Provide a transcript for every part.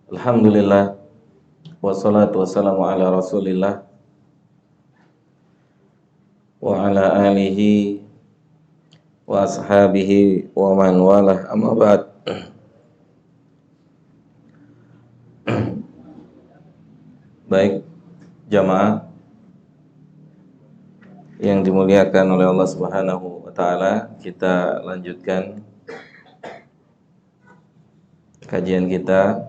Alhamdulillah, wassalatu wassalamu ala rasulillah wa ala alihi wa ashabihi wa man walah, amma ba'd. Baik jamaah yang dimuliakan oleh Allah Subhanahu wa taala, kita lanjutkan kajian kita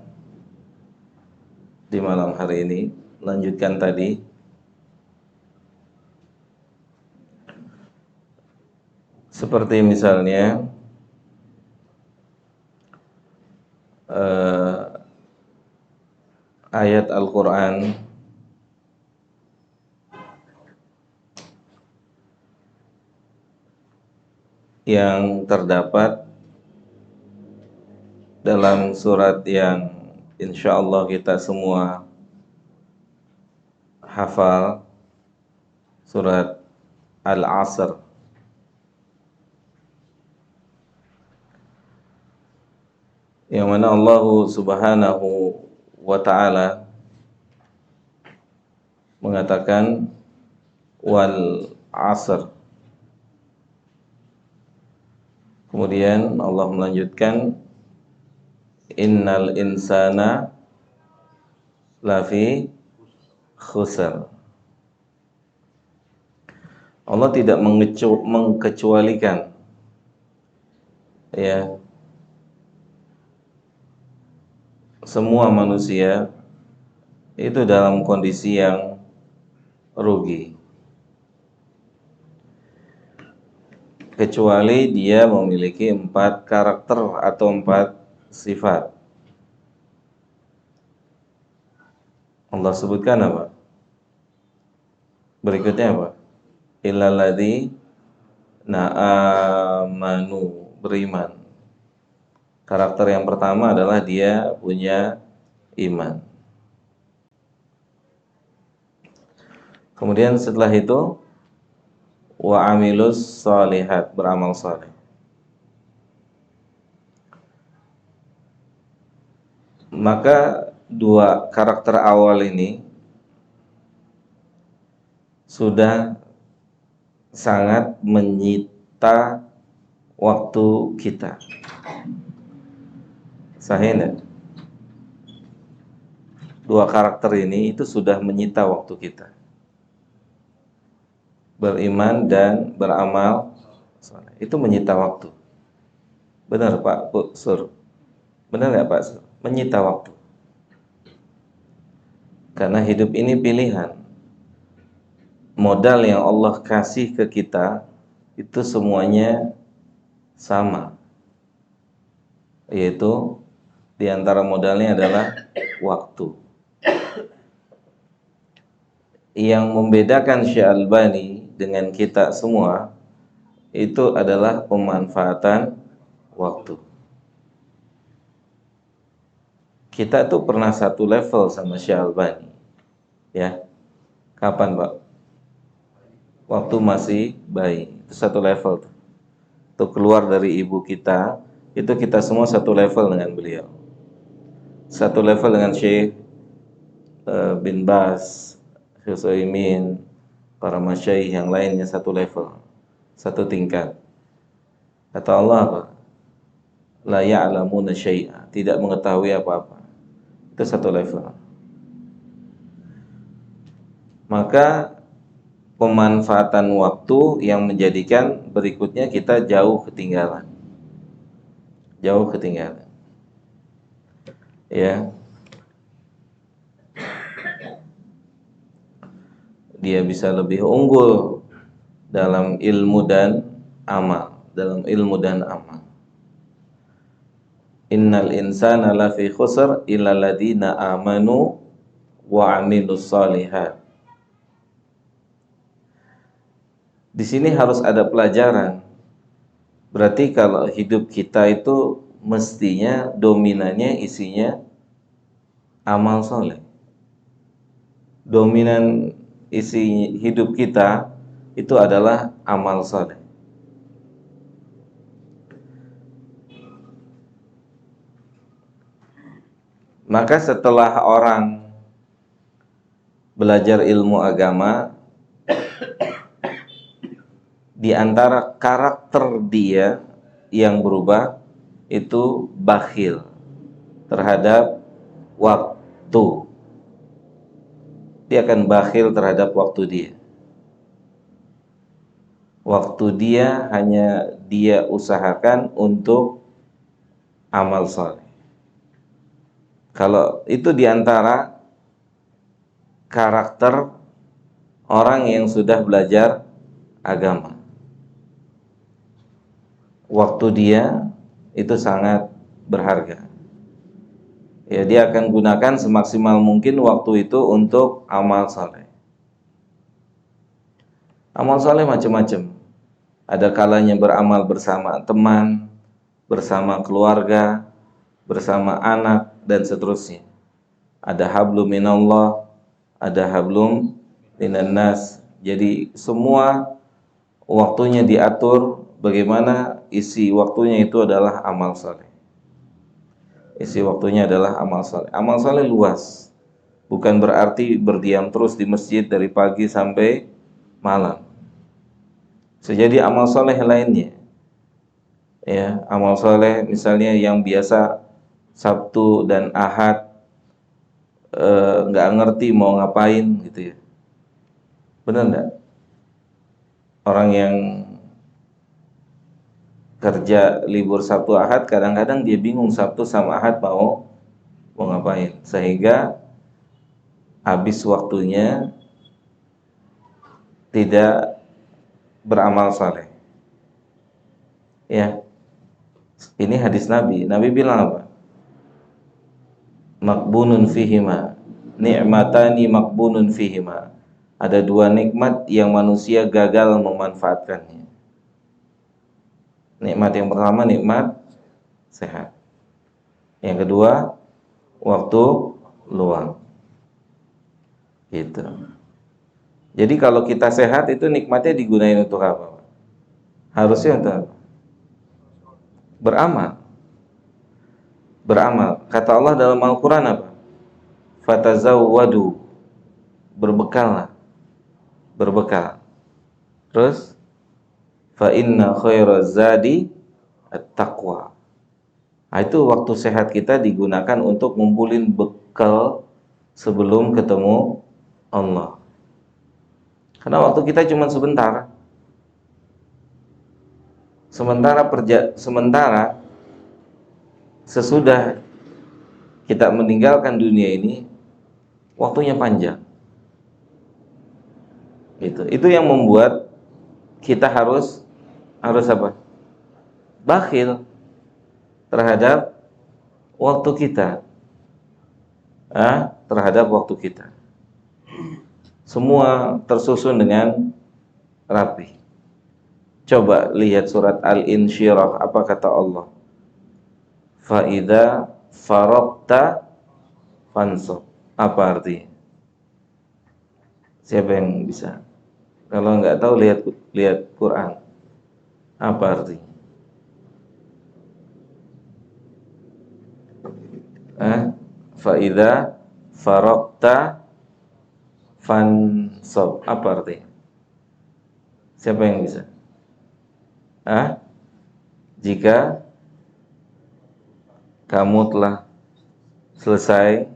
di malam hari ini. Lanjutkan tadi seperti misalnya ayat Al-Quran yang terdapat dalam surat yang insya Allah kita semua hafal, surat Al-Asr, yang mana Allah Subhanahu wa ta'ala mengatakan wal asr. Kemudian Allah melanjutkan innal insana lafi khusr. Allah tidak mengkecualikan ya semua manusia itu dalam kondisi yang rugi, kecuali dia memiliki 4 karakter atau 4 sifat. Allah sebutkan apa? Berikutnya apa? Illalladzi na'amanu, beriman. Karakter yang pertama adalah dia punya iman. Kemudian setelah itu wa amilus shalihat, beramal saleh. Maka 2 karakter awal ini sudah sangat menyita waktu kita. Sahih enggak? 2 karakter ini itu sudah menyita waktu kita. Beriman dan beramal saleh. Itu menyita waktu. Benar Pak Sur? Benar enggak Pak Sur? Menyita waktu. Karena hidup ini pilihan. Modal yang Allah kasih ke kita itu semuanya sama. Yaitu di antara modalnya adalah waktu. Yang membedakan Syekh Albani dengan kita semua itu adalah pemanfaatan waktu. Kita tuh pernah satu level sama Syekh Albani. Ya. Kapan, Pak? Waktu masih bayi. Itu satu level tuh. Tuh keluar dari ibu kita, itu kita semua satu level dengan beliau. Satu level dengan Syekh bin Bas, Syekh Utsaimin, para masyaikh yang lainnya satu level, satu tingkat. Kata Allah apa? La ya'lamuna syai'a, tidak mengetahui apa-apa. Itu satu level. Maka pemanfaatan waktu yang menjadikan berikutnya kita jauh ketinggalan. Jauh ketinggalan. Ya. Dia bisa lebih unggul dalam ilmu dan amal, Innal insana lafi khusr illa alladziina amanu wa 'amilus shalihat. Di sini harus ada pelajaran. Berarti kalau hidup kita itu mestinya dominannya isinya amal soleh. Dominan isi hidup kita itu adalah amal soleh. Maka setelah orang belajar ilmu agama, di antara karakter dia yang berubah itu bakhil terhadap waktu. Dia akan bakhil terhadap waktu dia. Waktu dia hanya dia usahakan untuk amal saleh. Kalau itu diantara karakter orang yang sudah belajar agama. Waktu dia itu sangat berharga. Ya, dia akan gunakan semaksimal mungkin waktu itu untuk amal saleh. Amal saleh macam-macam. Ada kalanya beramal bersama teman, bersama keluarga, bersama anak, dan seterusnya. Ada hablum minallah, ada hablum minan nas. Jadi semua waktunya diatur bagaimana isi waktunya itu adalah amal saleh. Isi waktunya adalah amal saleh. Amal saleh luas. Bukan berarti berdiam terus di masjid dari pagi sampai malam. Sejadi amal saleh lainnya. Ya, amal saleh misalnya yang biasa Sabtu dan Ahad nggak ngerti mau ngapain gitu ya. Benar nggak? Orang yang kerja libur Sabtu Ahad kadang-kadang dia bingung Sabtu sama Ahad mau ngapain, sehingga habis waktunya tidak beramal saleh. Ya, ini hadis Nabi. Nabi bilang apa? Makbunun fihima, ni'matani makbunun fihima. Ada dua nikmat yang manusia gagal memanfaatkannya. Nikmat yang pertama nikmat sehat. Yang kedua waktu luang. Gitu. Jadi kalau kita sehat itu nikmatnya digunakan untuk apa? Harusnya untuk apa? Beramal. Beramal. Kata Allah dalam Al-Quran apa? Fatazawwadu. Berbekallah. Berbekal. Terus fa inna khairaz zadi at-taqwa. Nah, itu waktu sehat kita digunakan untuk ngumpulin bekal sebelum ketemu Allah. Karena waktu kita cuma sebentar. Sementara sesudah kita meninggalkan dunia ini, waktunya panjang. Itu yang membuat kita harus apa? Bakhil terhadap waktu kita. Terhadap waktu kita. Semua tersusun dengan rapi. Coba lihat surat Al-Insyirah, apa kata Allah? Fa idza faragta fansab. Apa artinya? Siapa yang bisa? Kalau nggak tahu lihat Quran. Apa artinya? Fa idza faragta fansab. Apa artinya? Siapa yang bisa? Jika kamu telah selesai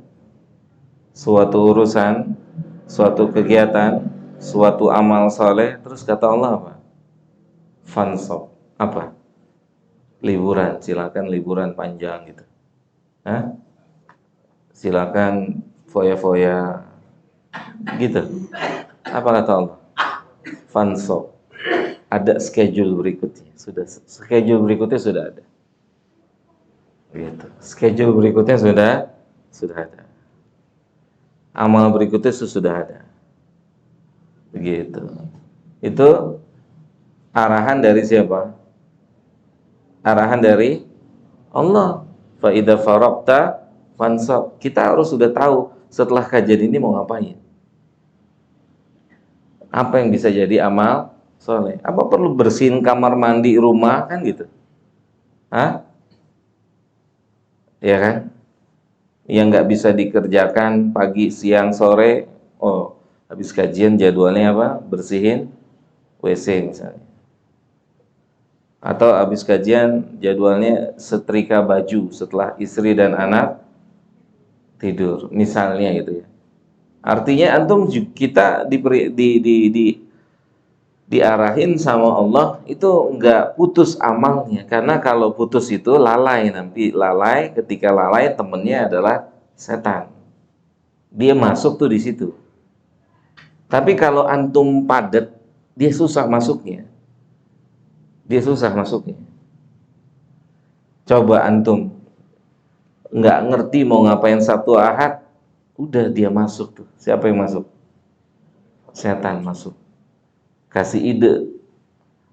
suatu urusan, suatu kegiatan, suatu amal saleh, terus kata Allah apa? Fansab. Apa? Liburan, silakan liburan panjang gitu. Silakan foya-foya gitu. Apa kata Allah? Fansab. Ada schedule berikutnya. Schedule berikutnya sudah ada. Gitu. Schedule berikutnya sudah ada. Amal berikutnya sudah ada. Begitu. Itu arahan dari siapa? Arahan dari Allah. Fa idza faragta fansab. Kita harus sudah tahu setelah kajian ini mau ngapain. Apa yang bisa jadi amal soleh? Apa perlu bersihin kamar mandi rumah kan gitu? Ya kan? yang nggak bisa dikerjakan pagi, siang, sore. Oh, habis kajian jadwalnya apa? Bersihin WC misalnya. Atau habis kajian jadwalnya setrika baju setelah istri dan anak tidur, misalnya gitu ya. Artinya antum kita diarahin sama Allah itu nggak putus amalnya, karena kalau putus itu lalai, nanti lalai, ketika lalai temennya adalah setan, dia masuk tuh di situ. Tapi kalau antum padet, dia susah masuknya, dia susah masuknya. Coba antum nggak ngerti mau ngapain Sabtu Ahad, udah dia masuk tuh. Siapa yang masuk? Setan masuk, kasih ide,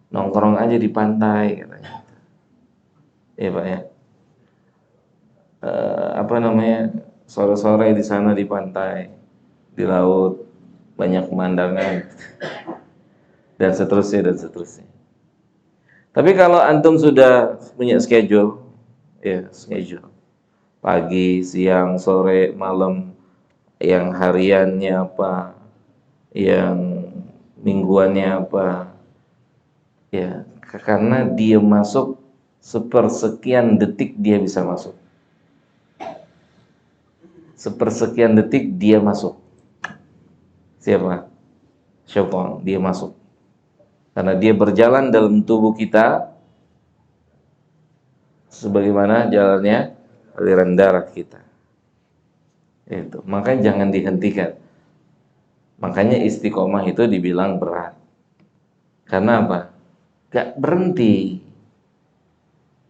nongkrong aja di pantai katanya. Ya Pak ya, apa namanya, sore-sore di sana di pantai, di laut, banyak pemandangan, dan seterusnya dan seterusnya. Tapi kalau antum sudah punya schedule, ya schedule, pagi, siang, sore, malam, yang hariannya apa, yang mingguannya apa, ya karena dia masuk sepersekian detik dia bisa masuk, sepersekian detik dia masuk. Siapa? Syaitan, dia masuk. Karena dia berjalan dalam tubuh kita sebagaimana jalannya aliran darah kita. Itu. Makanya jangan dihentikan. Makanya istiqomah itu dibilang berat. Karena apa? Gak berhenti.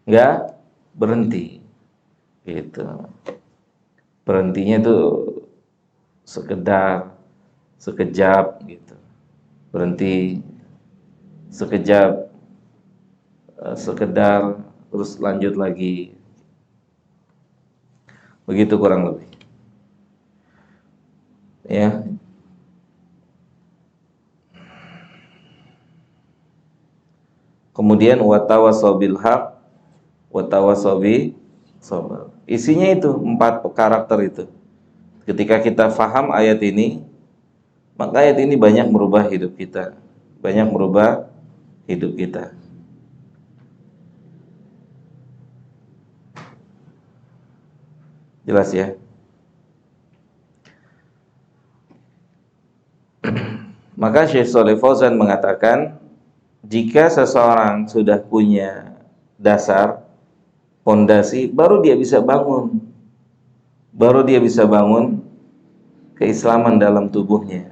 Gak berhenti. Gitu. Berhentinya itu sekedar, sekejap gitu. Berhenti sekejap, sekedar, terus lanjut lagi. Begitu kurang lebih. Ya. Kemudian watawasau bil haq watawasau bis sabr. Isinya itu 4 karakter itu. Ketika kita faham ayat ini, maka ayat ini banyak merubah hidup kita. Banyak merubah hidup kita. Jelas ya? Maka Syekh Shalih Fauzan mengatakan, jika seseorang sudah punya dasar, fondasi, baru dia bisa bangun. Baru dia bisa bangun keislaman dalam tubuhnya.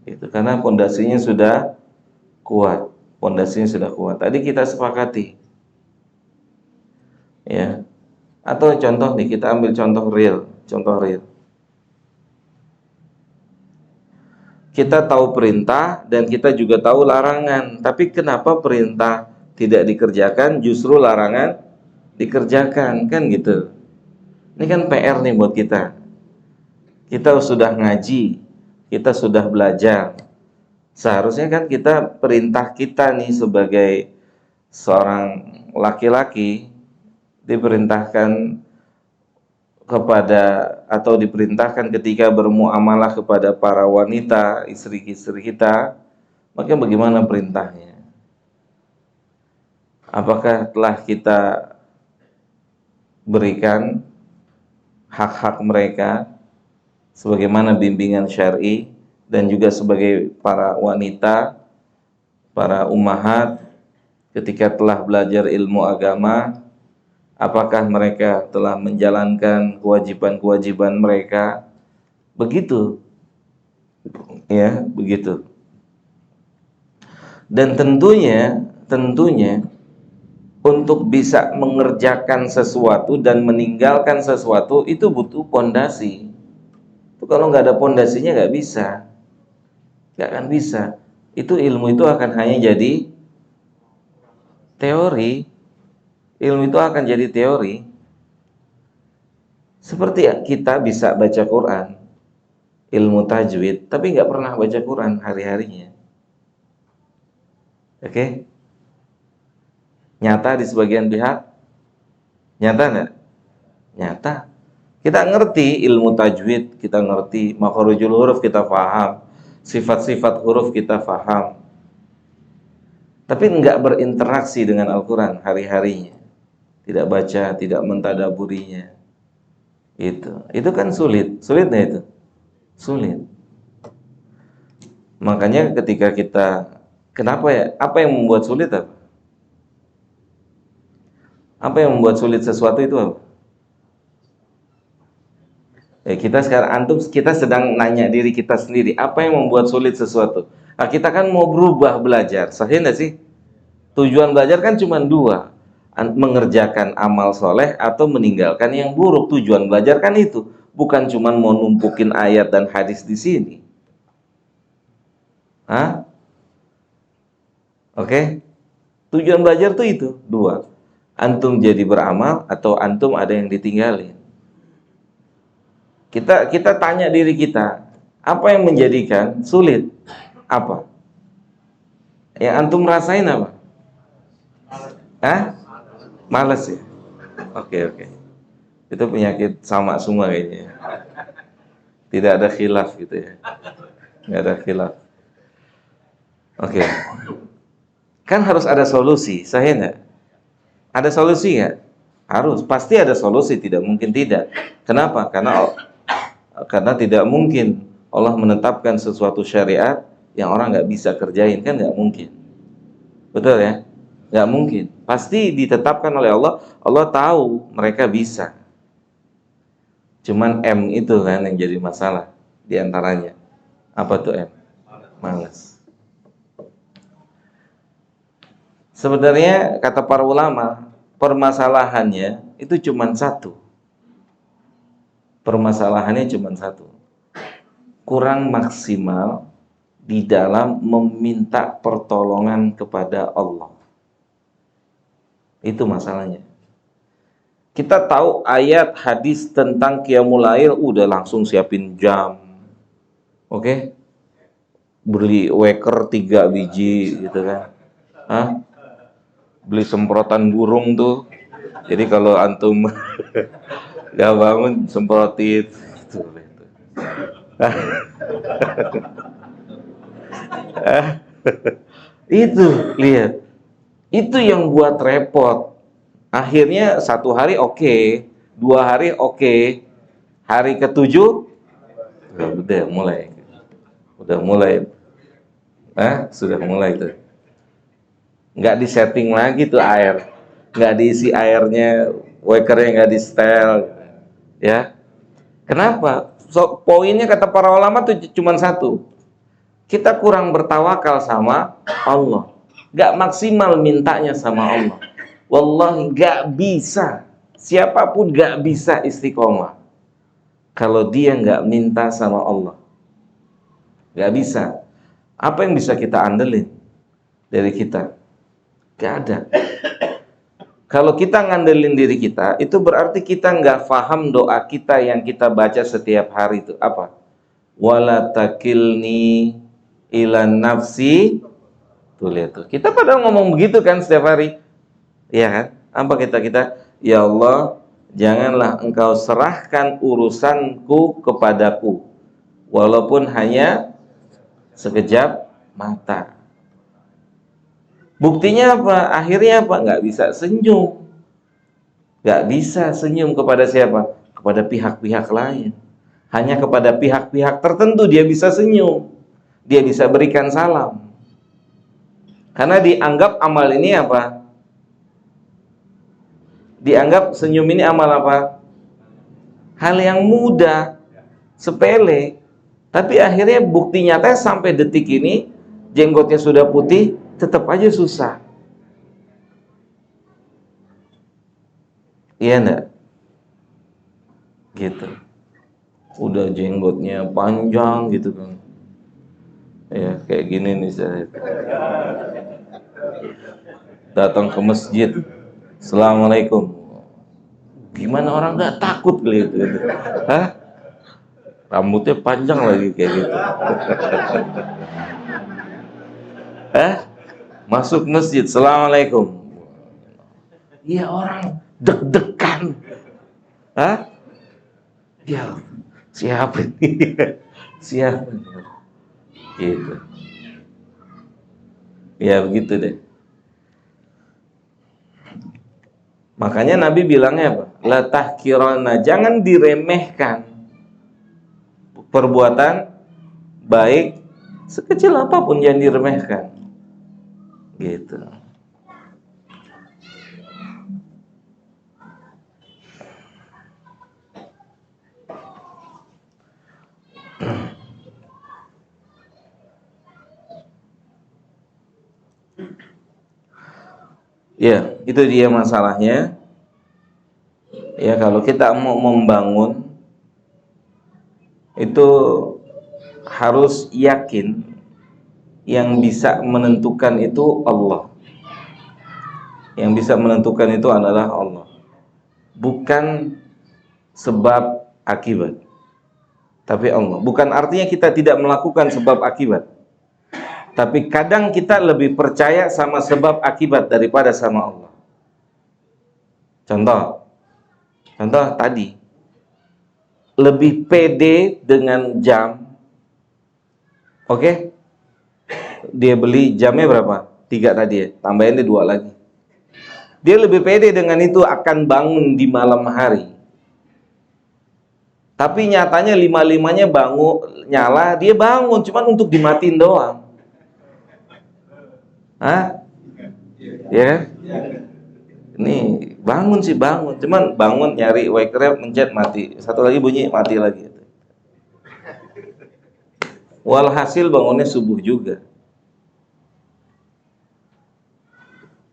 Itu karena fondasinya sudah kuat. Fondasinya sudah kuat. Tadi kita sepakati. Ya. Atau contoh nih, kita ambil contoh real, contoh real. Kita tahu perintah dan kita juga tahu larangan, tapi kenapa perintah tidak dikerjakan, justru larangan dikerjakan, kan gitu. Ini kan PR nih buat kita. Kita sudah ngaji, kita sudah belajar. Seharusnya kan kita, perintah kita nih sebagai seorang laki-laki diperintahkan kepada, atau diperintahkan ketika bermuamalah kepada para wanita, istri-istri kita, maka bagaimana perintahnya? Apakah telah kita berikan hak-hak mereka sebagaimana bimbingan syar'i, dan juga sebagai para wanita, para ummahat ketika telah belajar ilmu agama, apakah mereka telah menjalankan kewajiban-kewajiban mereka? Begitu. Ya, begitu. Dan tentunya untuk bisa mengerjakan sesuatu dan meninggalkan sesuatu itu butuh pondasi. Itu kalau nggak ada pondasinya nggak akan bisa. Itu ilmu itu akan hanya jadi teori. Ilmu itu akan jadi teori. Seperti kita bisa baca Quran, ilmu tajwid, tapi nggak pernah baca Quran hari-harinya. Oke? Nyata di sebagian pihak? Nyata nggak? Nyata. Kita ngerti ilmu tajwid, kita ngerti makharijul huruf, kita paham sifat-sifat huruf, kita paham, tapi nggak berinteraksi dengan Al-Quran hari-harinya, tidak baca, tidak mentadaburinya, itu kan sulitnya itu sulit. Makanya ketika kita, kenapa ya, apa yang membuat sulit apa yang membuat sulit sesuatu itu apa? Kita sekarang, kita sedang nanya diri kita sendiri, apa yang membuat sulit sesuatu? Nah, kita kan mau berubah belajar, sahih nggak sih? Tujuan belajar kan cuma dua, mengerjakan amal soleh atau meninggalkan yang buruk. Tujuan belajar kan itu, bukan cuma mau numpukin ayat dan hadis di sini. Hah? Oke? Tujuan belajar tuh itu, dua. Antum jadi beramal atau antum ada yang ditinggalin. Kita tanya diri kita, apa yang menjadikan sulit? Apa? Yang antum rasain apa? Hah? Males ya? Oke. Itu penyakit sama semua kayaknya. Tidak ada khilaf gitu ya. Nggak ada khilaf. Oke. Kan harus ada solusi, saya enggak? Ada solusi nggak? Harus, pasti ada solusi, tidak mungkin tidak. Kenapa? Karena tidak mungkin Allah menetapkan sesuatu syariat yang orang nggak bisa kerjain, kan nggak mungkin. Betul ya? Nggak mungkin. Pasti ditetapkan oleh Allah. Allah tahu mereka bisa. Cuman M itu kan yang jadi masalah diantaranya. Apa tuh M? Malas. Sebenarnya kata para ulama, permasalahannya itu cuma satu. Permasalahannya cuma satu. Kurang maksimal di dalam meminta pertolongan kepada Allah. Itu masalahnya. Kita tahu ayat hadis tentang qiyamul lail, udah langsung siapin jam. Oke? Beli waker 3 biji gitu kan. Hah? Beli semprotan burung tuh. Jadi kalau antum gak bangun semprotin gitu. Itu lihat, itu yang buat repot. Akhirnya 1 hari oke, 2 hari oke, hari ke-7 udah mulai sudah mulai tuh, nggak disetting lagi tuh air, nggak diisi airnya, wakernya nggak di setel ya. Kenapa? Poinnya kata para ulama tuh cuma satu, kita kurang bertawakal sama Allah, nggak maksimal mintanya sama Allah. Wallahi nggak bisa, siapapun nggak bisa istiqomah kalau dia nggak minta sama Allah, nggak bisa. Apa yang bisa kita andelin dari kita? Nggak ada. Kalau kita ngandelin diri kita, itu berarti kita nggak paham doa kita yang kita baca setiap hari itu apa? Wala takilni ilan nafsi. Tuh lihat tuh. Kita padahal ngomong begitu kan setiap hari. Iya kan? Apa kita? Ya Allah, janganlah engkau serahkan urusanku kepadaku, walaupun hanya sekejap mata. Buktinya apa? Akhirnya apa? Nggak bisa senyum. Nggak bisa senyum kepada siapa? Kepada pihak-pihak lain. Hanya kepada pihak-pihak tertentu dia bisa senyum. Dia bisa berikan salam. Karena dianggap amal ini apa? Dianggap senyum ini amal apa? Hal yang mudah, sepele. Tapi akhirnya bukti nyata sampai detik ini, jenggotnya sudah putih, tetap aja susah. Iya enggak? Gitu. Udah jenggotnya panjang gitu kan. Ya, kayak gini nih saya. Datang ke masjid. Assalamualaikum. Gimana orang nggak takut gitu. Hah? Rambutnya panjang lagi kayak gitu. Masuk masjid, Assalamualaikum. Iya, orang deg-degan. Ya, siapa ini? Siapa ini? Gitu. Ya begitu deh. Makanya Nabi bilangnya apa? La tahkirana, jangan diremehkan perbuatan baik sekecil apapun, jangan diremehkan. Gitu. Ya, itu dia masalahnya. Ya, kalau kita mau membangun itu harus yakin yang bisa menentukan itu Allah. Yang bisa menentukan itu adalah Allah. Bukan sebab akibat, tapi Allah. Bukan artinya kita tidak melakukan sebab akibat, tapi kadang kita lebih percaya sama sebab akibat daripada sama Allah. Contoh tadi, lebih pede dengan jam. Oke? Dia beli jamnya berapa? 3 tadi ya, tambahin dia 2 lagi. Dia lebih pede dengan itu akan bangun di malam hari. Tapi nyatanya 5-5-nya bangun nyala, dia bangun cuman untuk dimatiin doang. Hah? Ya kan? Ini bangun sih bangun, cuman bangun nyari waker mencet mati. Satu lagi bunyi mati lagi. Walhasil bangunnya subuh juga.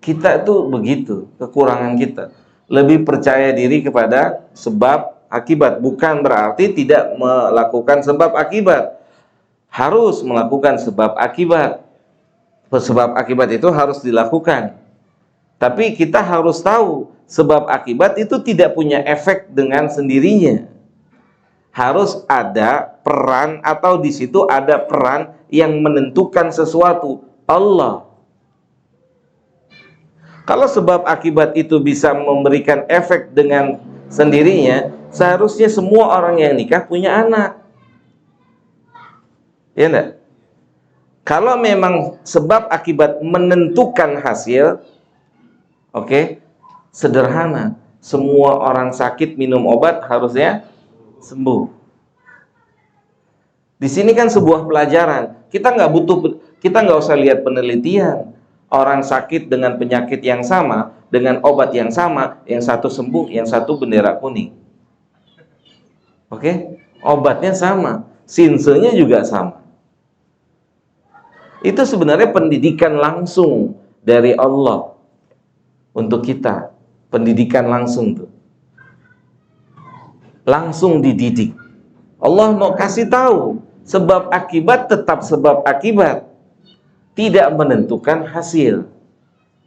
Kita itu begitu, kekurangan kita. Lebih percaya diri kepada sebab akibat, bukan berarti tidak melakukan sebab akibat. Harus melakukan sebab akibat. Sebab akibat itu harus dilakukan. Tapi kita harus tahu, sebab akibat itu tidak punya efek dengan sendirinya. Harus ada peran, atau di situ ada peran yang menentukan sesuatu, Allah. Kalau sebab akibat itu bisa memberikan efek dengan sendirinya, seharusnya semua orang yang nikah punya anak. Ya enggak? Kalau memang sebab akibat menentukan hasil, oke, sederhana. Semua orang sakit minum obat harusnya sembuh. Di sini kan sebuah pelajaran. Kita nggak usah lihat penelitian. Orang sakit dengan penyakit yang sama, dengan obat yang sama, yang satu sembuh, yang satu bendera kuning. Oke? Obatnya sama, sinsenya juga sama. Itu sebenarnya pendidikan langsung dari Allah untuk kita. Pendidikan langsung tuh. Langsung dididik. Allah mau kasih tahu, sebab akibat tetap sebab akibat. Tidak menentukan hasil.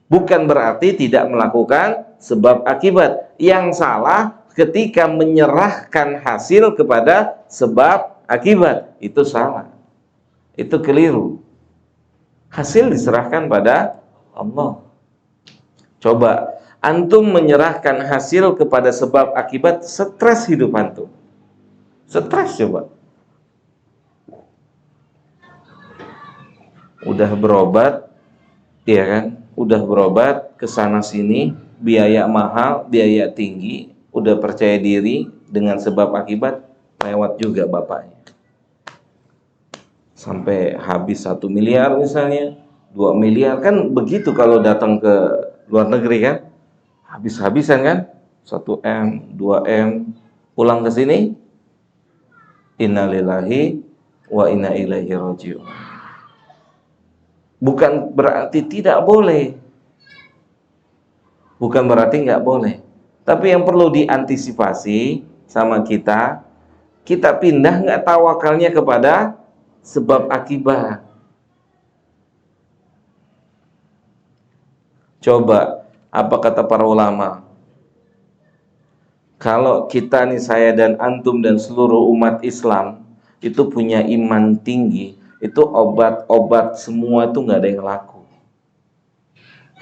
Bukan berarti tidak melakukan sebab akibat. Yang salah ketika menyerahkan hasil kepada sebab akibat. Itu salah. Itu keliru. Hasil diserahkan pada Allah. Coba antum menyerahkan hasil kepada sebab akibat, stres hidup antum. Stres coba. Udah berobat, ya kan? Udah berobat ke sana sini, biaya mahal, biaya tinggi, udah percaya diri dengan sebab akibat, lewat juga bapaknya. Sampai habis 1 miliar misalnya, 2 miliar, kan begitu kalau datang ke luar negeri kan? Habis-habisan kan? 1M, 2M, pulang ke sini, innalillahi wa inna ilaihi raji'un. Bukan berarti tidak boleh, bukan berarti nggak boleh, tapi yang perlu diantisipasi sama kita pindah nggak tawakalnya kepada sebab akibat. Coba, apa kata para ulama? Kalau kita nih, saya dan antum dan seluruh umat Islam itu punya iman tinggi, itu obat-obat semua itu nggak ada yang laku.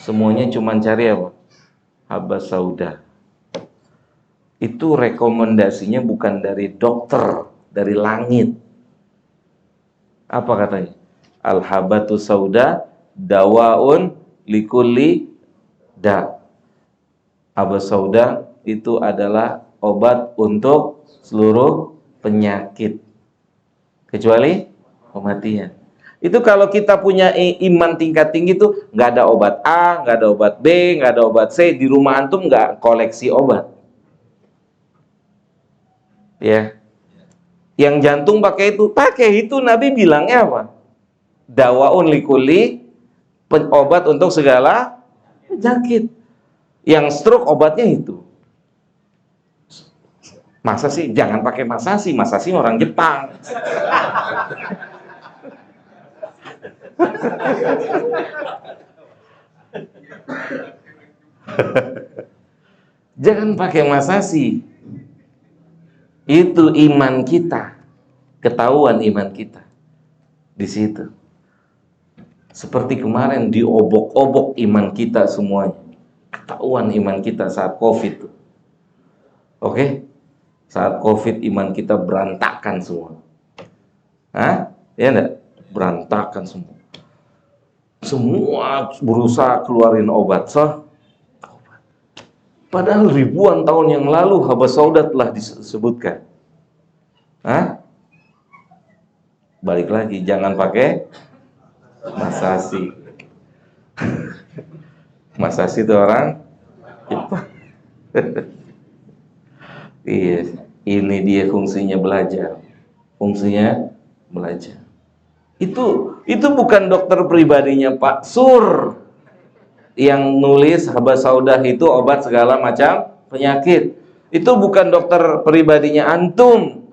Semuanya cuma cari apa? Habas sauda. Itu rekomendasinya bukan dari dokter, dari langit. Apa katanya? Al-habatu sauda dawaun likulli da. Haba sauda itu adalah obat untuk seluruh penyakit kecuali kematian. Itu kalau kita punya iman tingkat tinggi tuh nggak ada obat A, nggak ada obat B, nggak ada obat C. Di rumah antum nggak koleksi obat. Ya, yang jantung pakai itu Nabi bilangnya apa? Dawaun likuli, obat untuk segala penyakit. Yang stroke obatnya itu. Masa sih? Jangan pakai masa sih orang Jepang. Jangan pakai masa sih. Itu iman kita, ketahuan iman kita di situ. Seperti kemarin diobok-obok iman kita semuanya, ketahuan iman kita saat COVID. Oke? Saat COVID iman kita berantakan semua. Hah? Ya enggak? Berantakan semua. Semua berusaha keluarin obat. Padahal ribuan tahun yang lalu habas sauda telah disebutkan. Hah? Balik lagi, jangan pakai masasi. Masasi itu orang Jepang. Iya, ini dia fungsinya belajar. Fungsinya belajar. Itu bukan dokter pribadinya Pak Sur yang nulis habas saudah itu obat segala macam penyakit. Itu bukan dokter pribadinya antum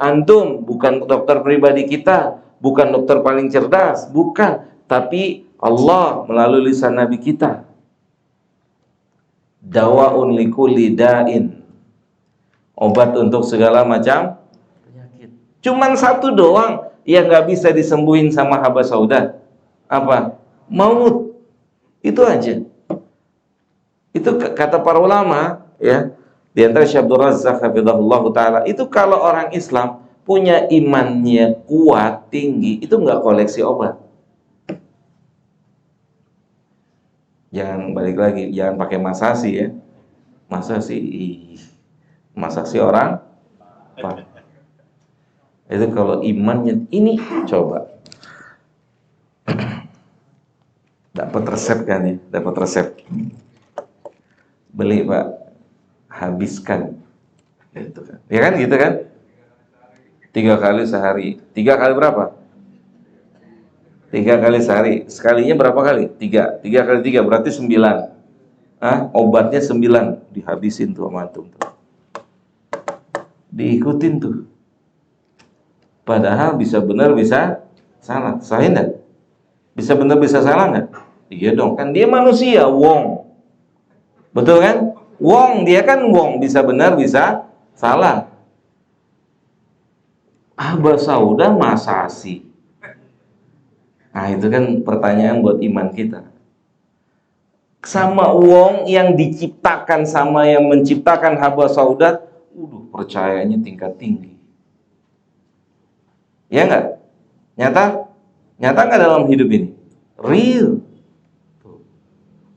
bukan dokter pribadi kita, bukan dokter paling cerdas, bukan, tapi Allah melalui lisan Nabi kita. Dawaun likulli da'in, obat untuk segala macam penyakit. Cuman satu doang yang nggak bisa disembuhin sama habas saudah. Apa? Maut. Itu aja. Itu kata para ulama, ya. Di antara Syekh Abdul Razzaq hafizahullah taala, itu kalau orang Islam punya imannya kuat, tinggi, itu nggak koleksi obat. Jangan balik lagi, jangan pakai masasi ya. Masasi orang apa? Itu kalau imannya ini coba. Dapat resep kan ya? Dapat resep. Beli Pak, habiskan. Gitu kan. Ya kan gitu kan? 3 kali sehari. 3 kali berapa? 3 kali sehari. Sekalinya berapa kali? 3. 3 kali 3 berarti 9. Obatnya 9. Dihabisin tuh sama antum tuh. Diikutin tuh. Padahal bisa benar bisa salah. Sahih enggak? Bisa benar bisa salah enggak? Iya dong, kan dia manusia, wong. Betul kan? Wong, dia kan wong, bisa benar bisa salah. Habas saudah masasi. Nah, itu kan pertanyaan buat iman kita. Sama wong yang diciptakan sama yang menciptakan habas saudah, percayanya tingkat tinggi. Ya enggak? Nyata enggak dalam hidup ini? Real.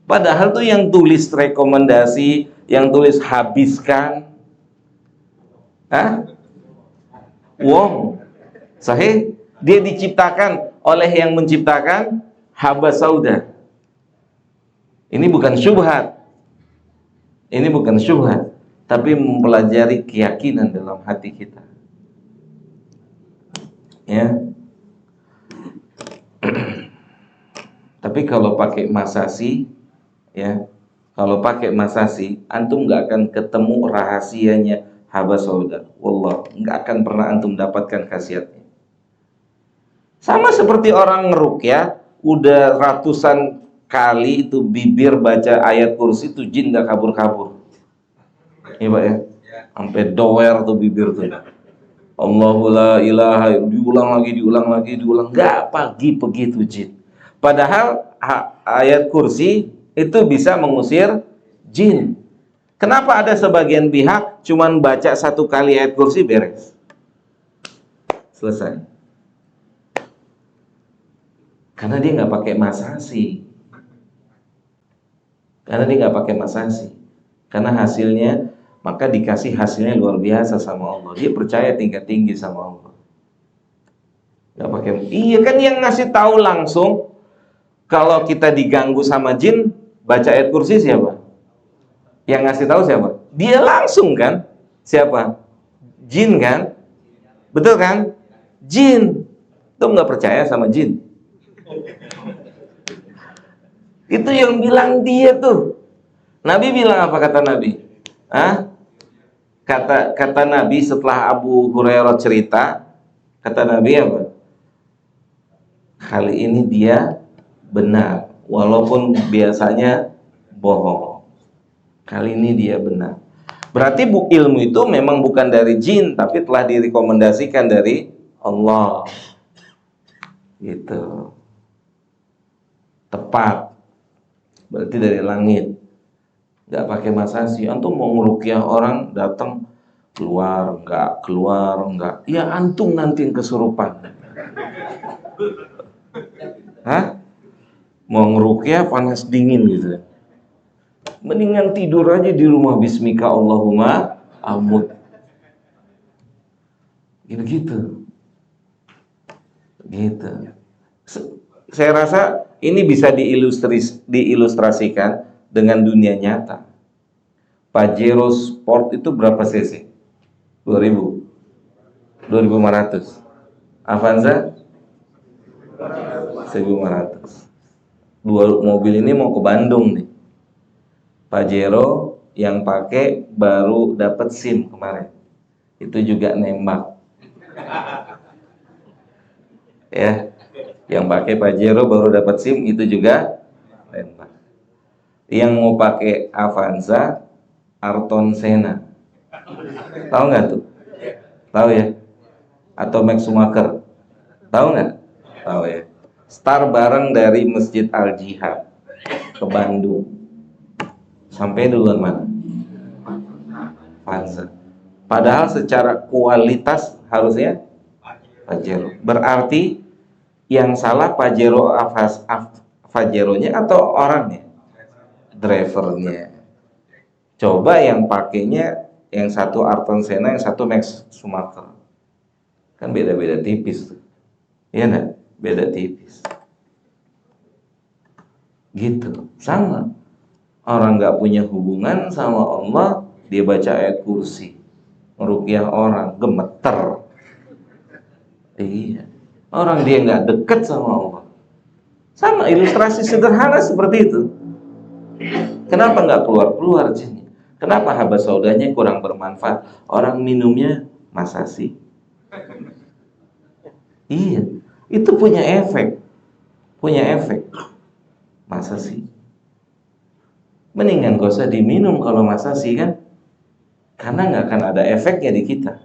Padahal tuh yang tulis rekomendasi, yang tulis habiskan, wong. Sahih? Dia diciptakan oleh yang menciptakan habas saudah. Ini bukan syubhat. Ini bukan syubhat, tapi mempelajari keyakinan dalam hati kita. Ya. Tapi kalau pakai masasi, ya, kalau pakai masasi, antum nggak akan ketemu rahasianya habas saudah. Wallah, nggak akan pernah antum dapatkan khasiatnya. Sama seperti orang ngeruqyah, udah ratusan kali itu bibir baca ayat kursi itu jin nggak kabur-kabur. Iya Pak ya, sampai doer tuh bibir tuh. Allahu la ilaha, diulang lagi, nggak pergi tuh jin. Padahal ayat kursi itu bisa mengusir jin. Kenapa ada sebagian pihak cuman baca 1 kali ayat kursi beres? Selesai. Karena dia nggak pakai masasi. Karena hasilnya, maka dikasih hasilnya luar biasa sama Allah. Dia percaya tingkat tinggi sama Allah. Nggak pakai. Iya kan, yang ngasih tahu langsung kalau kita diganggu sama jin, baca ayat kursi siapa? Yang ngasih tahu siapa? Dia langsung kan? Siapa? Jin kan? Betul kan? Jin. Tuh nggak percaya sama jin. Itu yang bilang dia tuh. Nabi bilang apa kata Nabi? Kata Nabi setelah Abu Hurairah cerita, kata Nabi apa? Kali ini dia benar, walaupun biasanya bohong. Kali ini dia benar. Berarti ilmu itu memang bukan dari jin, tapi telah direkomendasikan dari Allah. Gitu. Tepat. Berarti dari langit. Nggak pakai masasi. Antum mau ngeruqyah orang datang keluar enggak. Ya antum nanti yang kesurupan. Mau ngeruqyah panas dingin gitu. Mendingan tidur aja di rumah, bismika Allahumma amut. Gitu. Saya rasa ini bisa diilustrasikan dengan dunia nyata. Pajero Sport itu berapa cc? 2000, 2500. Avanza 1500. Dua mobil ini mau ke Bandung nih. Pajero yang pakai baru dapat SIM kemarin. Itu juga nembak. Ya. Yang pakai Pajero baru dapat SIM itu juga nembak. Yang mau pakai Avanza Ayrton Senna. Tahu nggak tuh? Tahu ya? Atau Max Schumacher. Tahu nggak? Tahu ya. Start bareng dari Masjid Al Jihad ke Bandung. Sampai duluan mana? Avanza. Padahal secara kualitas harusnya Pajero. Berarti yang salah Pajeronya atau orangnya? Drivernya. Coba yang pakainya, yang satu Ayrton Senna, yang satu Max Schumacher. Kan beda-beda tipis tuh. Iya enggak? Beda tipis. Gitu. Sama. Orang nggak punya hubungan sama Allah, dia baca ayat kursi, ngeruqyah orang, gemeter. Iya. Orang dia nggak dekat sama Allah. Sama, ilustrasi sederhana seperti itu. Kenapa nggak keluar jinnya? Kenapa habas saudanya kurang bermanfaat? Orang minumnya masasi. Iya, itu punya efek. Masasi. Mendingan gak usah diminum kalau masasi kan, karena nggak akan ada efeknya di kita.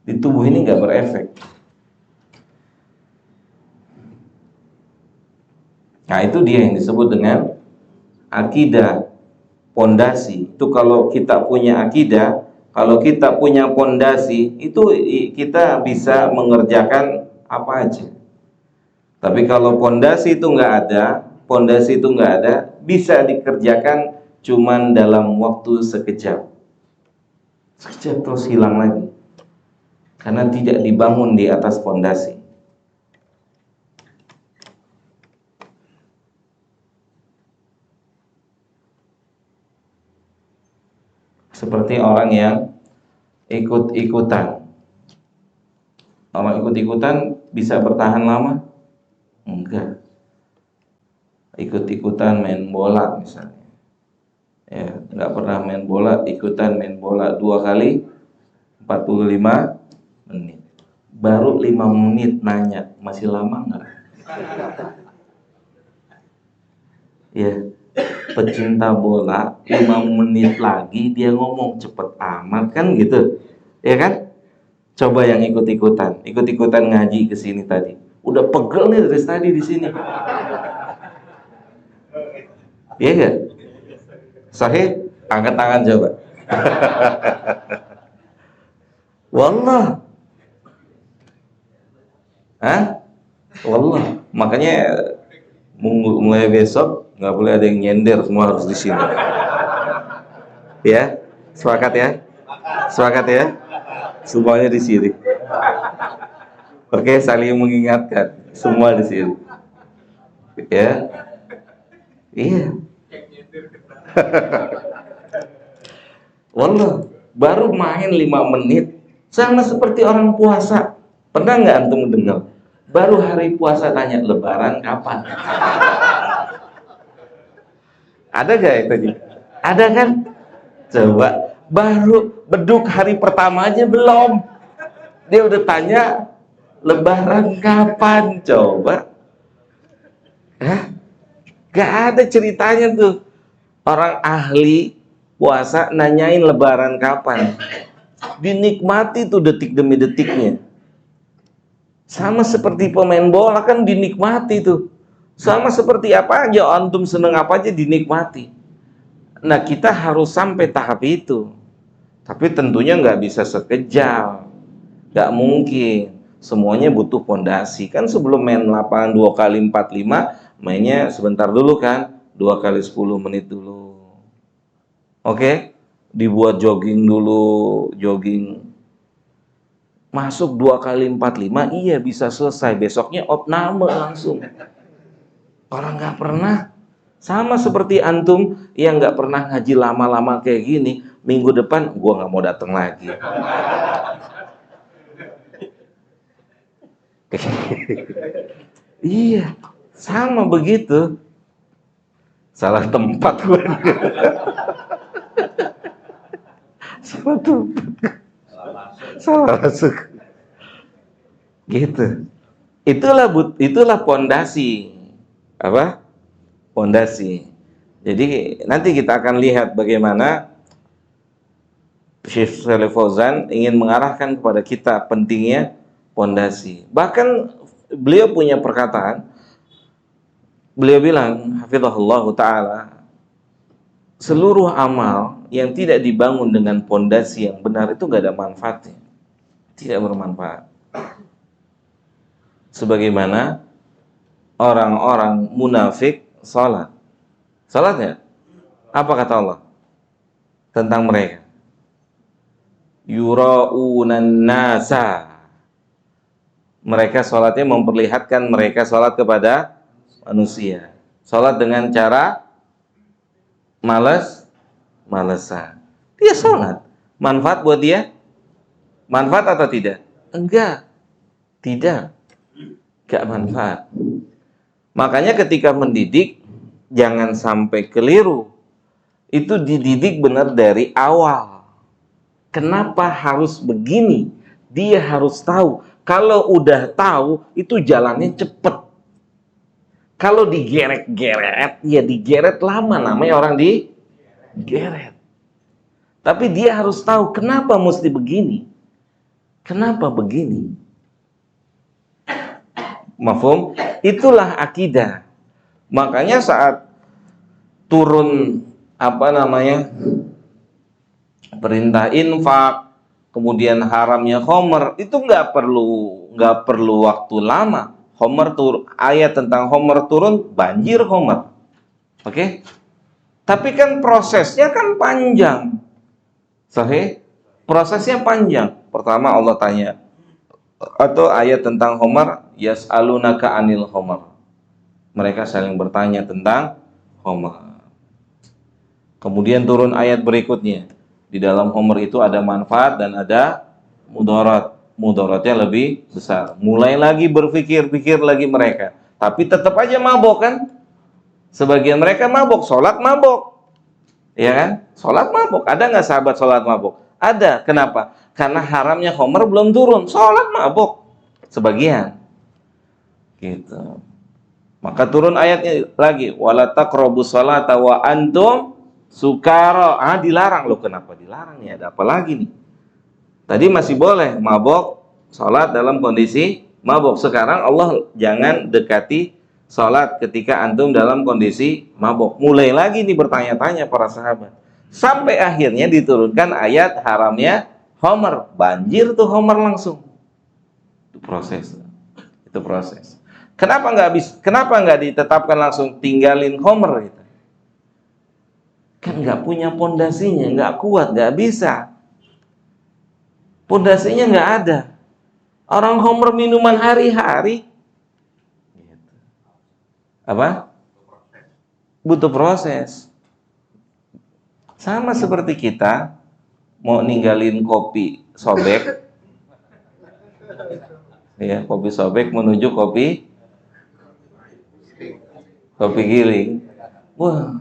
Di tubuh ini nggak berefek. Nah itu dia yang disebut dengan akidah, pondasi. Itu kalau kita punya akidah, kalau kita punya pondasi, itu kita bisa mengerjakan apa aja. Tapi kalau pondasi itu nggak ada, bisa dikerjakan cuman dalam waktu sekejap terus hilang lagi, karena tidak dibangun di atas pondasi. Seperti orang yang ikut-ikutan. Orang ikut-ikutan bisa bertahan lama? Enggak. Ikut-ikutan main bola misalnya, ya nggak pernah main bola, ikutan main bola 2 kali 45 menit, baru 5 menit nanya masih lama nggak? Ya, pecinta bola 5 menit lagi dia ngomong cepet amat kan gitu, ya kan? Coba yang ikut-ikutan ngaji ke sini tadi, udah pegel nih dari tadi di sini. Iya gak? Sahih? Angkat tangan coba. Wallah. Hah? Wallah. Makanya mulai besok nggak boleh ada yang nyender, semua harus di sini. Ya, sepakat ya? Sepakat ya? Semuanya di sini. Oke, saling mengingatkan. Semua di sini. Ya. Iya. Wallah, baru main 5 menit sama seperti orang puasa. Pernah nggak antum dengar? Baru hari puasa tanya lebaran kapan? Ada gak itu? Ada kan? Coba, baru beduk hari pertama aja belum. Dia udah tanya lebaran kapan? Coba. Hah? Gak ada ceritanya tuh. Orang ahli puasa nanyain lebaran kapan. Dinikmati tuh detik demi detiknya. Sama seperti pemain bola kan dinikmati tuh. Sama seperti apa aja, antum seneng apa aja dinikmati. Nah, kita harus sampai tahap itu. Tapi tentunya nggak bisa sekejap. Nggak mungkin. Semuanya butuh pondasi. Kan sebelum main lapangan 2 kali 45, mainnya sebentar dulu kan. 2 kali 10 menit dulu. Oke? Dibuat jogging dulu, jogging. Masuk 2 kali 45, iya bisa selesai. Besoknya opname langsung. Orang nggak pernah. Sama seperti antum yang nggak pernah ngaji lama-lama kayak gini, minggu depan gua nggak mau datang lagi. Iya, sama begitu. Salah tempat gue. Salah tempat. Salah masuk. Gitu. Itulah pondasi. Apa? Pondasi. Jadi nanti kita akan lihat bagaimana Syekh Shalih Fauzan ingin mengarahkan kepada kita pentingnya pondasi. Bahkan beliau punya perkataan, beliau bilang, hafizahullah ta'ala, seluruh amal yang tidak dibangun dengan pondasi yang benar itu gak ada manfaatnya. Tidak bermanfaat. Sebagaimana orang-orang munafik salat. Salatnya apa kata Allah tentang mereka? Yura'unan nasa. Mereka salatnya memperlihatkan mereka salat kepada manusia. Salat dengan cara malesan. Dia salat. Manfaat buat dia? Manfaat atau tidak? Enggak. Tidak. Enggak manfaat. Makanya ketika mendidik, jangan sampai keliru. Itu dididik benar dari awal. Kenapa harus begini? Dia harus tahu. Kalau udah tahu, itu jalannya cepet. Kalau digeret-geret, ya digeret lama. Namanya orang digeret. Tapi dia harus tahu kenapa mesti begini. Kenapa begini? Mafhum? Itulah akidah. Makanya saat turun perintah infak, kemudian haramnya khomer, itu nggak perlu waktu lama. Ayat tentang khomer turun, banjir khomer. Oke? Tapi kan prosesnya kan panjang. Sahih? Prosesnya panjang. Pertama Allah tanya, atau ayat tentang khomer, yas'alunaka anil khomer. Mereka saling bertanya tentang khomer. Kemudian turun ayat berikutnya. Di dalam khomer itu ada manfaat dan ada mudarat. Mudaratnya lebih besar. Mulai lagi berpikir lagi mereka. Tapi tetap aja mabok kan? Sebagian mereka mabok, sholat mabok. Ya kan? Sholat mabok. Ada nggak sahabat sholat mabok? Ada. Kenapa? Karena haramnya khomer belum turun. Sholat mabok. Sebagian. Gitu. Maka turun ayatnya lagi. Wala taqrabus sholata wa antum sukara. Dilarang. Loh, kenapa dilarang nih? Ada apa lagi nih? Tadi masih boleh mabok, sholat dalam kondisi mabok. Sekarang Allah jangan dekati sholat ketika antum dalam kondisi mabok. Mulai lagi nih bertanya-tanya para sahabat. Sampai akhirnya diturunkan ayat haramnya homer, banjir tuh homer langsung. Itu proses. Itu proses. Kenapa nggak ditetapkan langsung tinggalin homer gitu? Kan nggak punya pondasinya, nggak kuat, nggak bisa. Pondasinya nggak ada. Orang homer minuman hari-hari. Apa? Butuh proses. Sama seperti kita mau ninggalin kopi sobek, ya, kopi sobek menuju kopi giling. Wah,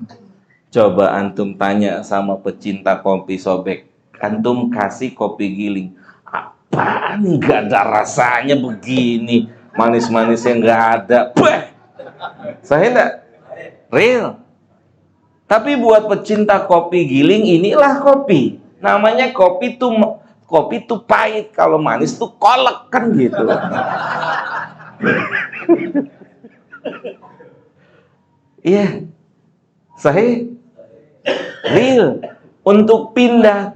coba antum tanya sama pecinta kopi sobek, antum kasih kopi giling, apaan nggak ada rasanya begini, manis-manisnya nggak ada. Bah, saya enggak real. Tapi buat pecinta kopi giling, inilah kopi. Namanya kopi tuh pahit, kalau manis tuh kolek kan gitu. Iya, saya real. Untuk pindah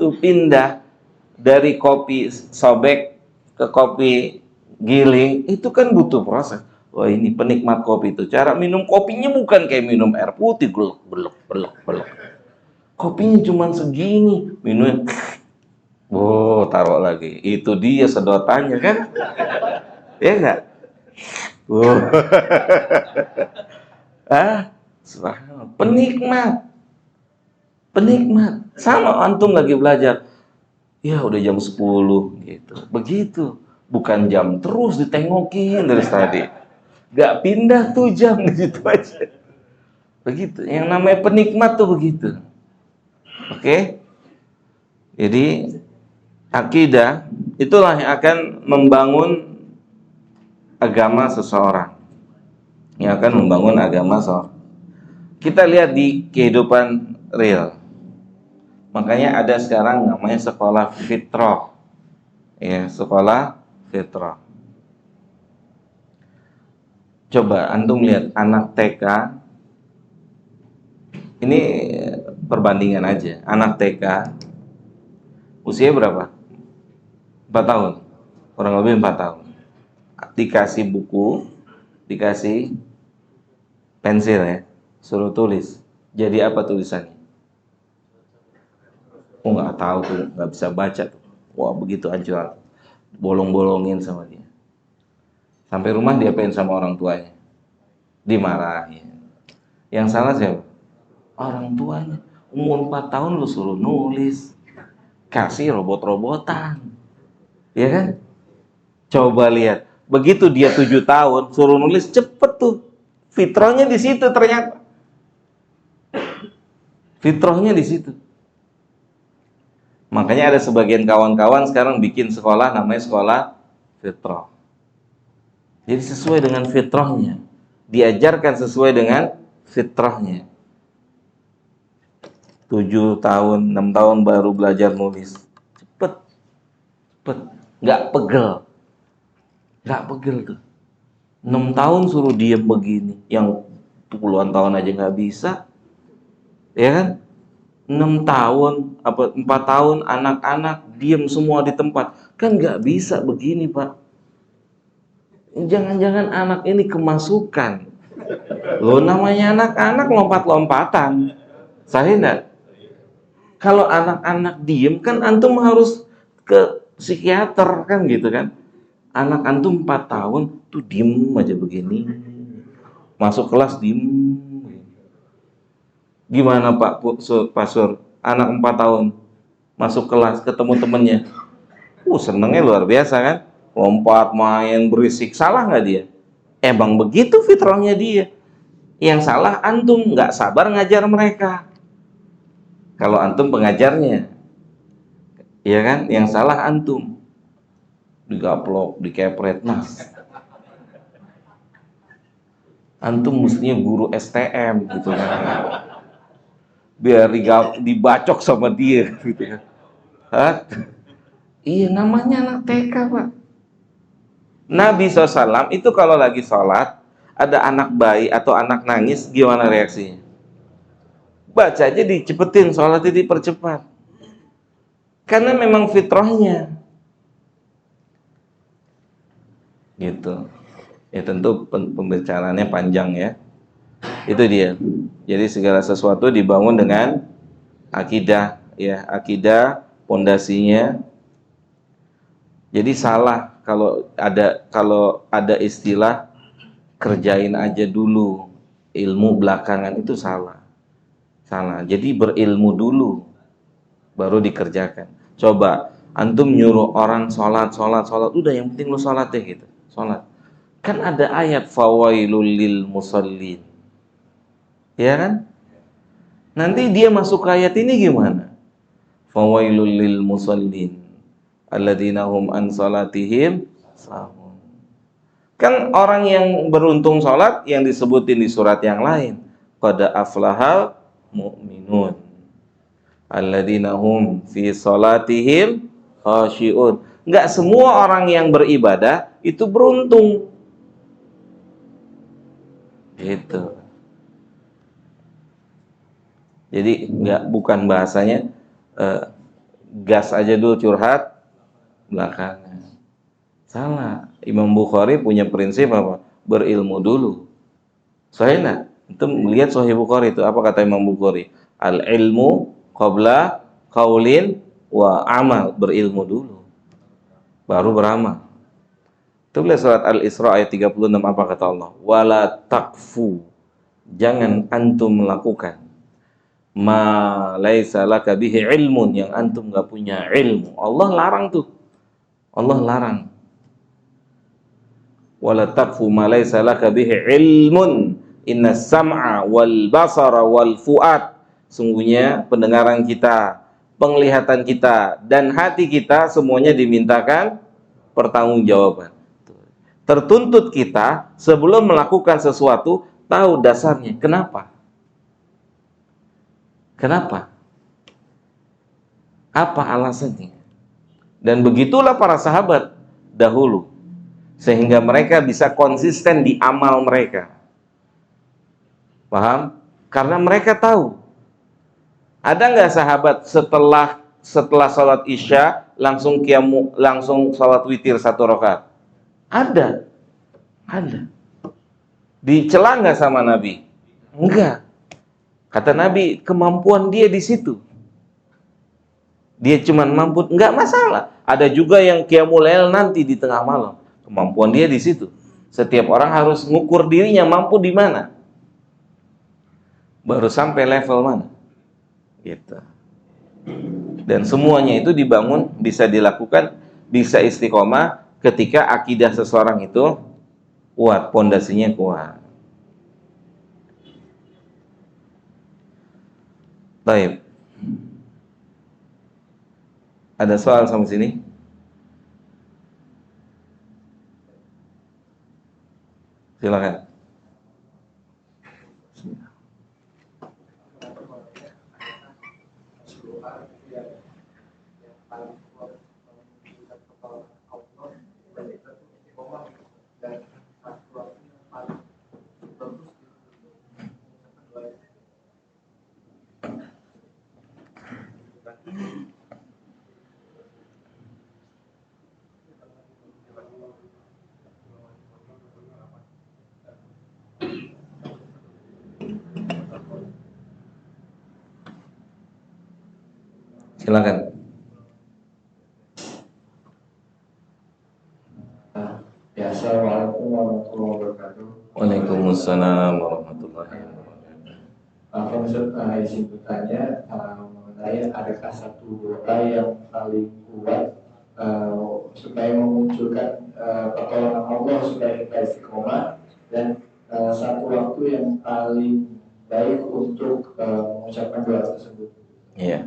dari kopi sobek ke kopi giling itu kan butuh proses. Wah, ini penikmat kopi itu. Cara minum kopinya bukan kayak minum air putih, gelek, gelek, gelek, gelek. Kopinya cuma segini, minum. Oh, taruh lagi. Itu dia sedotannya kan? Ya enggak? Oh. Penikmat. Penikmat. Sama antum lagi belajar. Ya udah jam 10 gitu. Begitu. Bukan jam terus ditengokin dari tadi. Gak pindah tuh jam gitu aja. Begitu. Yang namanya penikmat tuh begitu. Oke? Jadi akidah itulah yang akan membangun agama seseorang. Yang akan membangun agama seseorang. Kita lihat di kehidupan real. Makanya ada sekarang namanya sekolah fitrah. Ya, sekolah fitrah. Coba antum lihat anak TK. Ini perbandingan aja. Anak TK usia berapa? 4 tahun. Kurang lebih 4 tahun. Dikasih buku, dikasih pensil ya, suruh tulis. Jadi apa tulisannya? Oh, nggak tahu tuh, nggak bisa baca tuh. Wah, begitu anjuran, bolong-bolongin sama dia. Sampai rumah diapain sama orang tuanya? Dimarahin. Yang salah siapa? Orang tuanya. Umur 4 tahun lu suruh nulis, kasih robot-robotan, ya kan? Coba lihat, begitu dia 7 tahun suruh nulis, cepet tuh. Fitrahnya di situ ternyata. Fitrahnya di situ. Makanya ada sebagian kawan-kawan sekarang bikin sekolah namanya sekolah fitrah. Jadi sesuai dengan fitrahnya, diajarkan sesuai dengan fitrahnya. 7 tahun, 6 tahun baru belajar nulis. Cepet, nggak pegel tuh. 6 tahun suruh diem begini, yang puluhan tahun aja nggak bisa, ya kan? 6 tahun, 4 tahun anak-anak diem semua di tempat, kan nggak bisa begini, Pak. Jangan-jangan anak ini kemasukan. Loh, namanya anak-anak lompat-lompatan. Saya enggak. Kalau anak-anak diem kan antum harus ke psikiater kan gitu kan. Anak antum 4 tahun tuh diem aja begini. Masuk kelas diem. Gimana Pak Pasur? Anak 4 tahun masuk kelas ketemu temennya. Senengnya luar biasa kan. Lompat, main, berisik. Salah nggak dia? Emang begitu fitrahnya dia. Yang salah antum, nggak sabar ngajar mereka. Kalau antum pengajarnya, ya kan? Yang salah antum, digaplok, dikepret. Nah, antum mestinya guru STM gitu kan, biar dibacok sama dia gitu kan. Hah? Iya, namanya anak TK, Pak. Nabi SAW itu kalau lagi sholat, ada anak bayi atau anak nangis, gimana reaksinya? Baca aja dicepetin, sholatnya dipercepat. Karena memang fitrahnya. Gitu. Ya tentu pembicaraannya panjang ya. Itu dia. Jadi segala sesuatu dibangun dengan akidah ya, akidah pondasinya. Jadi salah kalau ada istilah kerjain aja dulu, ilmu belakangan, itu salah. Salah. Jadi berilmu dulu baru dikerjakan. Coba antum nyuruh orang sholat, udah yang penting lu sholat deh gitu. Sholat. Kan ada ayat fawailul lil musallin. Ya kan? Nanti dia masuk ke ayat ini gimana? Fawailul lil musallin alladzina hum an salatihim sahun. Kan orang yang beruntung sholat yang disebutin di surat yang lain. Qad aflahal mu'minun alladzina hum fi salatihim khashi'un. Enggak semua orang yang beribadah itu beruntung. Gitu. Jadi bukan bahasanya gas aja dulu curhat belakangan. Salah. Imam Bukhari punya prinsip apa? Berilmu dulu. Sahih. Itu melihat Sahih Bukhari itu apa kata Imam Bukhari? Al ilmu qabla qaulin wa amal. Berilmu dulu baru beramal. Itu lihat surat Al-Isra ayat 36 apa kata Allah? Wala takfu. Jangan antum melakukan ma laisa laka bihi ilmun, yang antum enggak punya ilmu. Allah larang tuh. Allah larang. Wala taqfu ma laisa laka bihi ilmun innas sam'a wal basara wal fuad. Sungguhnya pendengaran kita, penglihatan kita dan hati kita semuanya dimintakan pertanggungjawaban. Tertuntut kita sebelum melakukan sesuatu tahu dasarnya. Kenapa? Kenapa? Apa alasannya? Dan begitulah para sahabat dahulu, sehingga mereka bisa konsisten di amal mereka. Paham? Karena mereka tahu. Ada nggak sahabat setelah sholat isya langsung sholat witir 1 rakaat? Ada. Dicela nggak sama Nabi? Enggak. Kata Nabi, kemampuan dia di situ. Dia cuman mampu, nggak masalah. Ada juga yang qiyamul lail nanti di tengah malam. Kemampuan dia di situ. Setiap orang harus ngukur dirinya mampu di mana. Baru sampai level mana. Gitu. Dan semuanya itu dibangun, bisa dilakukan, bisa istiqomah ketika akidah seseorang itu kuat, pondasinya kuat. Baik. Ada soal sampai sini? Silakan. Silakan. Ya, assalamualaikum warahmatullahi wabarakatuh. Waalaikumsalam warahmatullahi wabarakatuh. Pak Ustaz, izin bertanya mengenai adakah satu doa yang paling kuat supaya memunculkan pertolongan Allah supaya kita istiqomah, dan satu waktu yang paling baik untuk mengucapkan doa tersebut. Iya.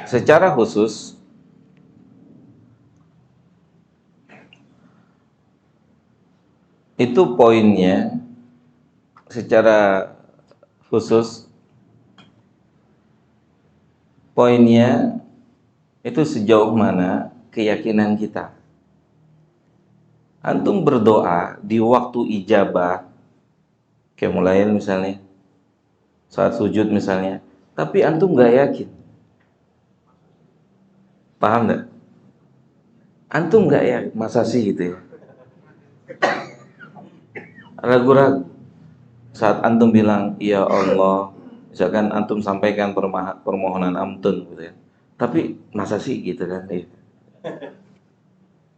Secara khusus itu poinnya, secara khusus poinnya itu sejauh mana keyakinan kita. Antum berdoa di waktu ijabah, kayak mulai misalnya, saat sujud misalnya, tapi antum nggak yakin. Paham nggak? Antum nggak ya, masa sih gitu ya? Ragu-ragu. Saat antum bilang, ya Allah, misalkan antum sampaikan permohonan antum gitu ya. Tapi masa sih gitu kan?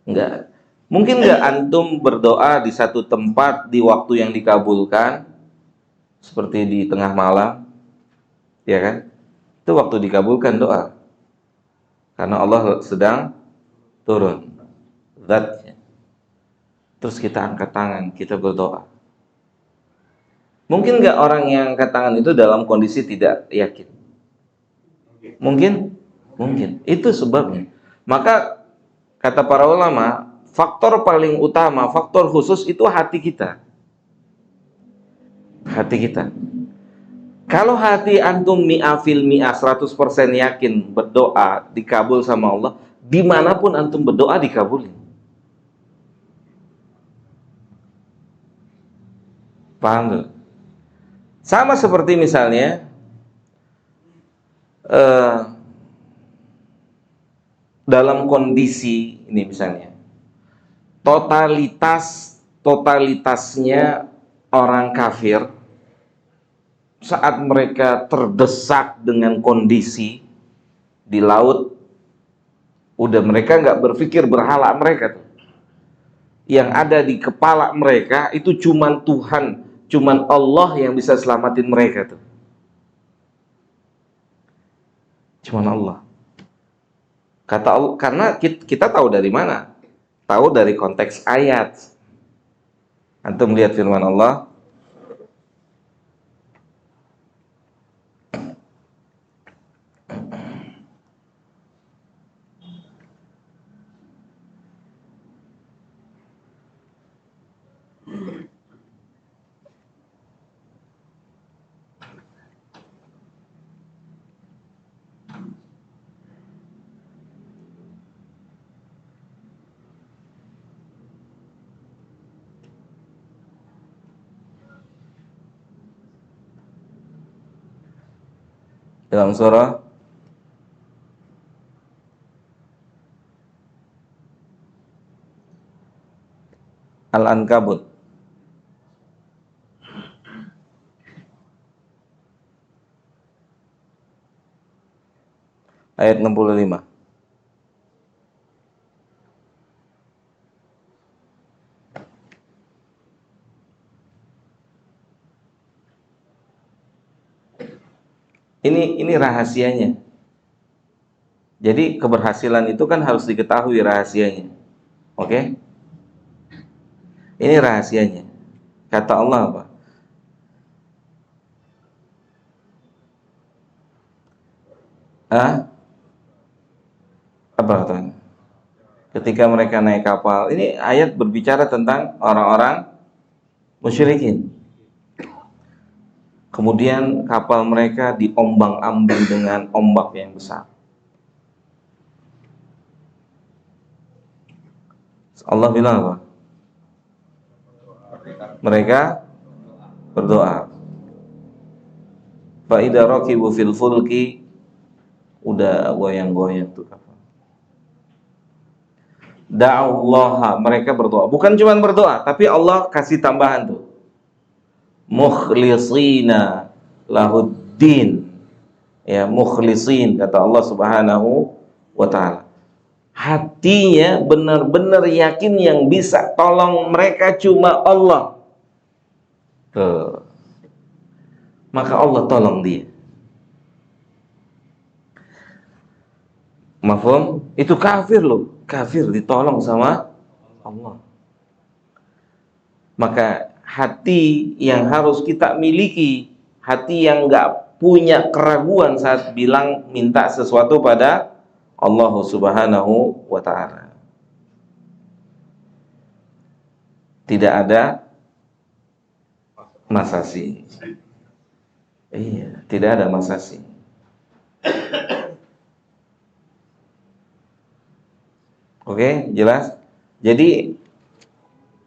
Enggak. Mungkin nggak antum berdoa di satu tempat di waktu yang dikabulkan, seperti di tengah malam, ya kan? Itu waktu dikabulkan doa. Karena Allah sedang turun. Zatnya. Terus kita angkat tangan, kita berdoa. Mungkin nggak orang yang angkat tangan itu dalam kondisi tidak yakin? Mungkin? Mungkin. Itu sebabnya. Maka kata para ulama, faktor paling utama, faktor khusus itu hati kita. Hati kita. Kalau hati antum mi'afil mi'ah 100% yakin berdoa dikabul sama Allah, dimanapun antum berdoa dikabulin. Paham tuh? Sama seperti misalnya eh, dalam kondisi ini misalnya totalitasnya orang kafir saat mereka terdesak dengan kondisi di laut, udah mereka nggak berpikir berhala mereka tuh. Yang ada di kepala mereka itu cuman Tuhan, cuman Allah yang bisa selamatin mereka tuh. Cuman Allah. Kata Allah, karena kita tahu dari mana? Tahu dari konteks ayat. Antum lihat firman Allah, dalam surah Al-Ankabut ayat 65. Ini rahasianya. Jadi keberhasilan itu kan harus diketahui rahasianya. Oke? Ini rahasianya. Kata Allah apa? Ah, apa katanya? Ketika mereka naik kapal, ini ayat berbicara tentang orang-orang musyrikin. Kemudian kapal mereka diombang-ambing dengan ombak yang besar. Allah bilang apa? Mereka berdoa. Fa idza rakibu fil fulki, udah goyang-goyang tuh kapal. Da'allaha, mereka berdoa. Bukan cuma berdoa, tapi Allah kasih tambahan tuh. Mukhlisina lahuddin. Ya, mukhlisin kata Allah Subhanahu wa taala. Hatinya benar-benar yakin yang bisa tolong mereka cuma Allah. Tuh. Maka Allah tolong dia. Mafhum? Itu kafir loh. Kafir ditolong sama Allah. Maka hati yang harus kita miliki, hati yang nggak punya keraguan saat bilang minta sesuatu pada Allah Subhanahu wa ta'ala. Tidak ada masasi. Iya, tidak ada masasi. Oke, jelas? Jadi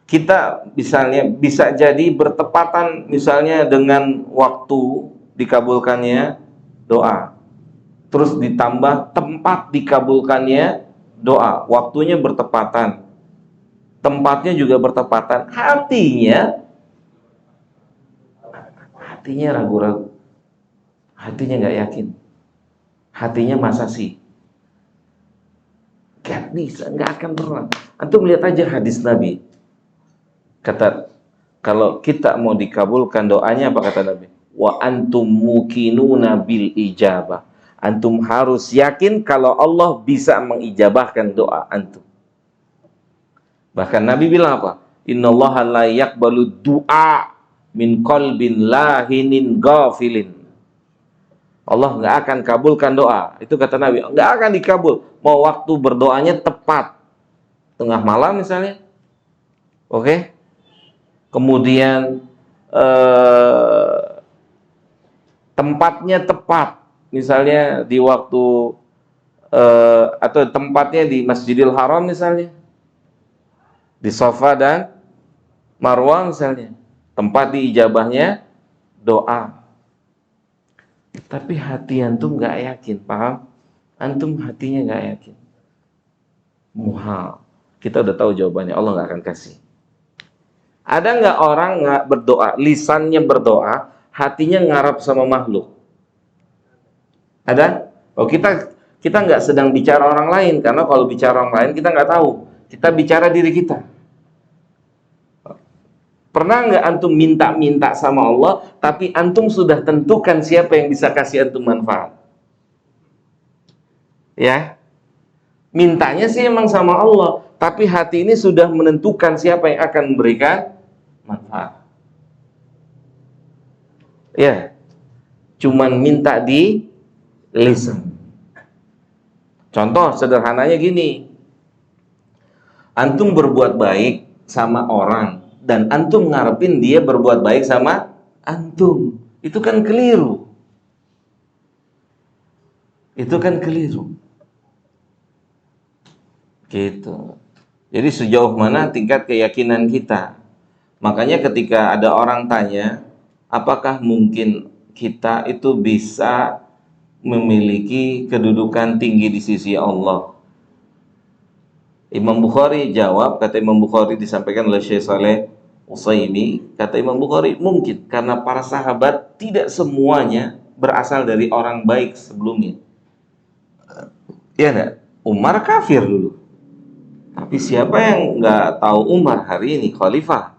kita misalnya bisa jadi bertepatan misalnya dengan waktu dikabulkannya doa, terus ditambah tempat dikabulkannya doa, waktunya bertepatan, tempatnya juga bertepatan, hatinya ragu-ragu, hatinya nggak yakin, hatinya masa sih, gak bisa, nggak akan pernah. Antum lihat aja hadis Nabi, kata kalau kita mau dikabulkan doanya apa kata Nabi? Wa antum mukinuna bil ijabah. Antum harus yakin kalau Allah bisa mengijabahkan doa antum. Bahkan Nabi bilang apa? Innallaha la yaqbalu du'a min qalbin lahinin ghafilin. Allah nggak akan kabulkan doa. Itu kata Nabi, nggak akan dikabul. Mau waktu berdoanya tepat, tengah malam misalnya, oke? Kemudian tempatnya tepat, misalnya di waktu atau tempatnya di Masjidil Haram misalnya, di Safa dan Marwah misalnya, tempat diijabahnya doa. Tapi hati antum nggak yakin, paham? Antum hatinya nggak yakin. Muhal. Kita udah tahu jawabannya, Allah nggak akan kasih. Ada nggak orang nggak berdoa, lisannya berdoa, hatinya ngarap sama makhluk? Ada? Oh, kita nggak sedang bicara orang lain, karena kalau bicara orang lain kita nggak tahu. Kita bicara diri kita. Pernah nggak antum minta-minta sama Allah, tapi antum sudah tentukan siapa yang bisa kasih antum manfaat? Ya, mintanya sih emang sama Allah, tapi hati ini sudah menentukan siapa yang akan memberikan manfaat. Ya, cuman minta di lisan. Contoh sederhananya gini, antum berbuat baik sama orang, dan antum ngarepin dia berbuat baik sama antum. Itu kan keliru. Itu kan keliru. Gitu. Jadi sejauh mana tingkat keyakinan kita? Makanya ketika ada orang tanya, apakah mungkin kita itu bisa memiliki kedudukan tinggi di sisi Allah? Imam Bukhari jawab, kata Imam Bukhari disampaikan oleh Syekh Saleh Utsaimin, kata Imam Bukhari, mungkin karena para sahabat tidak semuanya berasal dari orang baik sebelumnya. Ya enggak? Umar kafir dulu. Tapi siapa yang nggak tahu Umar hari ini khalifah?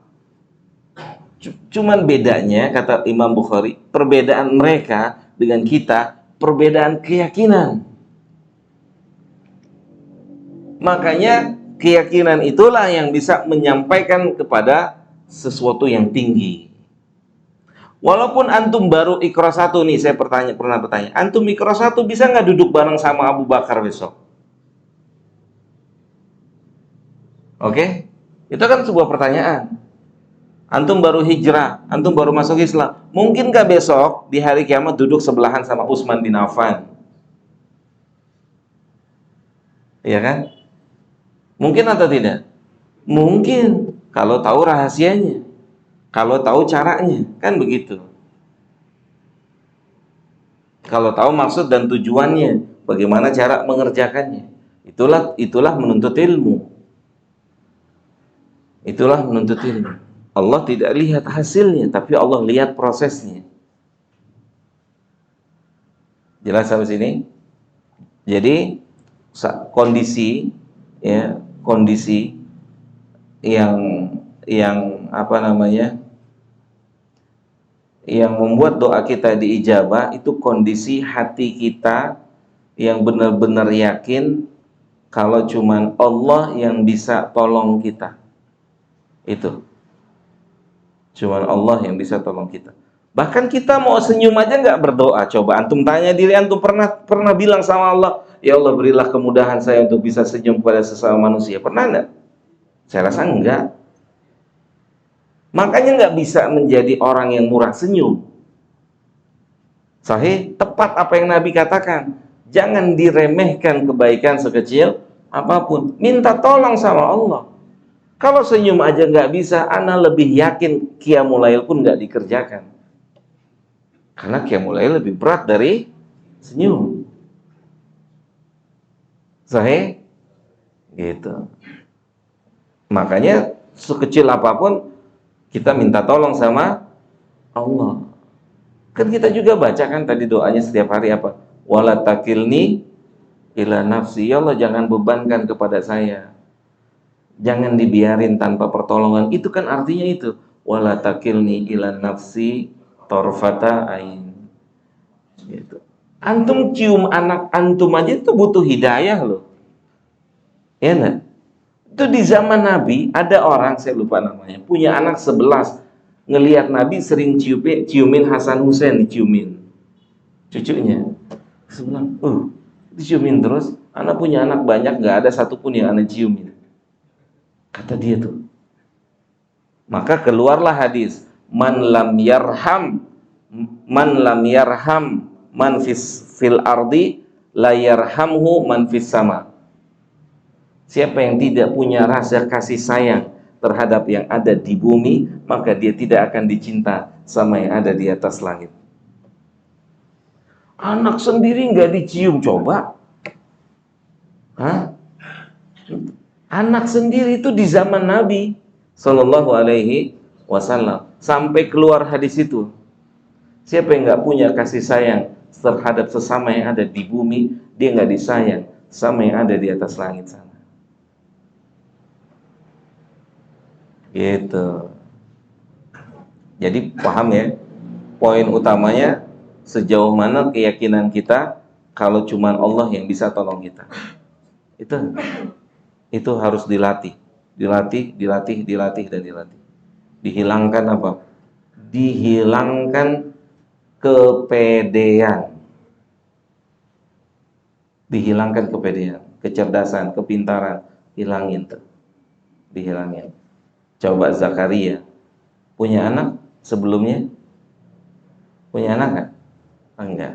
Cuman bedanya, kata Imam Bukhari, perbedaan mereka dengan kita, perbedaan keyakinan. Makanya keyakinan itulah yang bisa menyampaikan kepada sesuatu yang tinggi. Walaupun antum baru Iqra 1 nih, saya pernah bertanya, antum Iqra 1 bisa nggak duduk bareng sama Abu Bakar besok? Oke? Itu kan sebuah pertanyaan. Antum baru hijrah, antum baru masuk Islam, mungkinkah besok di hari kiamat duduk sebelahan sama Utsman bin Affan? Iya kan? Mungkin atau tidak? Mungkin, kalau tahu rahasianya, kalau tahu caranya, kan begitu. Kalau tahu maksud dan tujuannya, bagaimana cara mengerjakannya. Itulah menuntut ilmu. Itulah menuntut ilmu. Allah tidak lihat hasilnya, tapi Allah lihat prosesnya. Jelas sampai sini? Jadi kondisi yang apa namanya, yang membuat doa kita diijabah itu kondisi hati kita yang benar-benar yakin kalau cuman Allah yang bisa tolong kita. Itu cuman Allah yang bisa tolong kita. Bahkan kita mau senyum aja nggak berdoa. Coba antum tanya diri antum, pernah bilang sama Allah, ya Allah berilah kemudahan saya untuk bisa senyum kepada sesama manusia. Pernah nggak? Saya rasa enggak. Makanya nggak bisa menjadi orang yang murah senyum. Sahih, tepat apa yang Nabi katakan. Jangan diremehkan kebaikan sekecil apapun. Minta tolong sama Allah. Kalau senyum aja nggak bisa, ana lebih yakin qiyamul lail pun nggak dikerjakan. Karena qiyamul lail lebih berat dari senyum. Sahih? Gitu. Makanya sekecil apapun kita minta tolong sama Allah. Kan kita juga baca kan tadi doanya setiap hari apa? Wala takilni ila nafsi. Ya Allah, jangan bebankan kepada saya. Jangan dibiarin tanpa pertolongan. Itu kan artinya itu. Wala takilni ila nafsi torfata ain. Gitu. Antum cium anak antum aja itu butuh hidayah loh. Ya enggak? Itu di zaman Nabi ada orang, saya lupa namanya, punya anak 11, ngelihat Nabi sering ciumin Hasan Hussein, diciumin cucunya. Sebelah, diciumin terus. Anak punya anak banyak, nggak ada satupun yang anak ciumin. Kata dia tuh. Maka keluarlah hadis, man lam yarham man fil ardi la yarhamhu man fis sama. Siapa yang tidak punya rasa kasih sayang terhadap yang ada di bumi, maka dia tidak akan dicinta sama yang ada di atas langit. Anak sendiri nggak dicium, coba. Hah? Anak sendiri itu di zaman Nabi Sallallahu Alaihi Wasallam sampai keluar hadis itu. Siapa yang nggak punya kasih sayang terhadap sesama yang ada di bumi, dia nggak disayang sama yang ada di atas langit sana. Gitu. Jadi paham ya, poin utamanya sejauh mana keyakinan kita kalau cuma Allah yang bisa tolong kita. Itu harus dilatih. Dilatih dan dilatih. Dihilangkan apa? Dihilangkan kepedean. Dihilangkan kepedean, kecerdasan, kepintaran, hilangin tuh. Dihilangin. Coba Zakaria punya anak sebelumnya? Punya anak nggak? Enggak.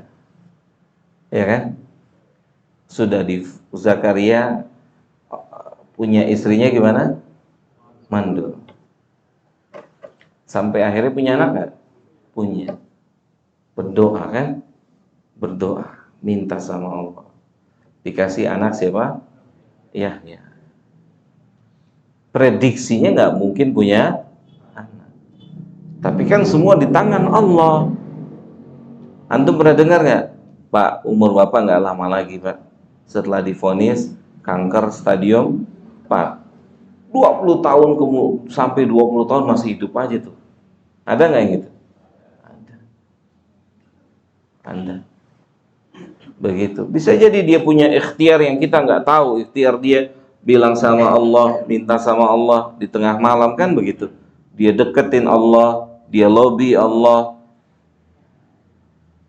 Ya kan? Sudah di Zakaria punya istrinya gimana? Mandul. Sampai akhirnya punya anak nggak? Punya. Berdoa kan? Berdoa, minta sama Allah. Dikasih anak siapa? Yahya. Prediksinya nggak mungkin punya anak. Tapi kan semua di tangan Allah. Antum pernah dengar nggak? Pak, umur Bapak nggak lama lagi, Pak. Setelah divonis kanker stadium 4. 20 tahun sampai 20 tahun masih hidup aja tuh. Ada nggak yang gitu? Ada. Begitu. Bisa jadi dia punya ikhtiar yang kita nggak tahu. Ikhtiar dia bilang sama Allah, minta sama Allah di tengah malam kan begitu. Dia deketin Allah, dia lobby Allah.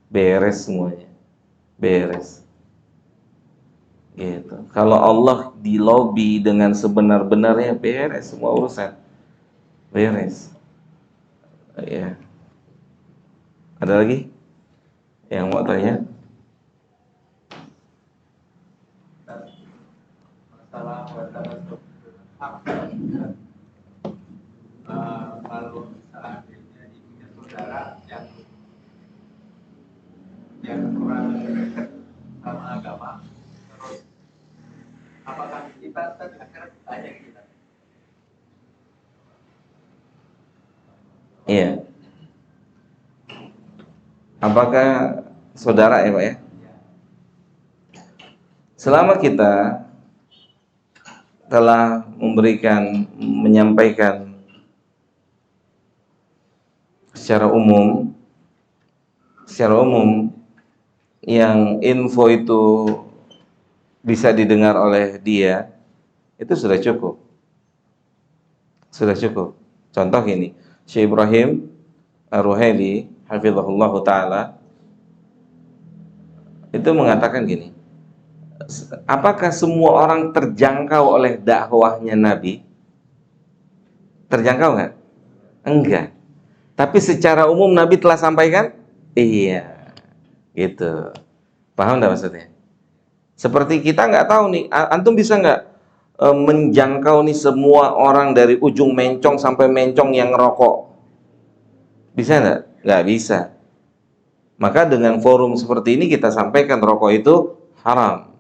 Beres semuanya. Beres. Gitu. Kalau Allah di lobby dengan sebenar-benarnya, beres semua urusan. Beres. Ya. Ada lagi yang mau tanya? Masalah kalau seandainya punya saudara yang kurang dekat sama agama, terus apakah kita akan tanya kita? Iya. Apakah saudara ya Pak ya? Selama kita telah menyampaikan secara umum yang info itu bisa didengar oleh dia, itu sudah cukup. Sudah cukup. Contoh gini, Syekh Ibrahim Ar-Ruhaili hafizahullah ta'ala itu mengatakan gini, apakah semua orang terjangkau oleh dakwahnya Nabi? Terjangkau nggak? Enggak. Tapi secara umum Nabi telah sampaikan? Iya. Gitu. Paham nggak maksudnya? Seperti kita nggak tahu nih, antum bisa nggak menjangkau nih semua orang dari ujung mencong sampai mencong yang ngerokok. Bisa nggak? Nggak bisa. Maka dengan forum seperti ini kita sampaikan rokok itu haram.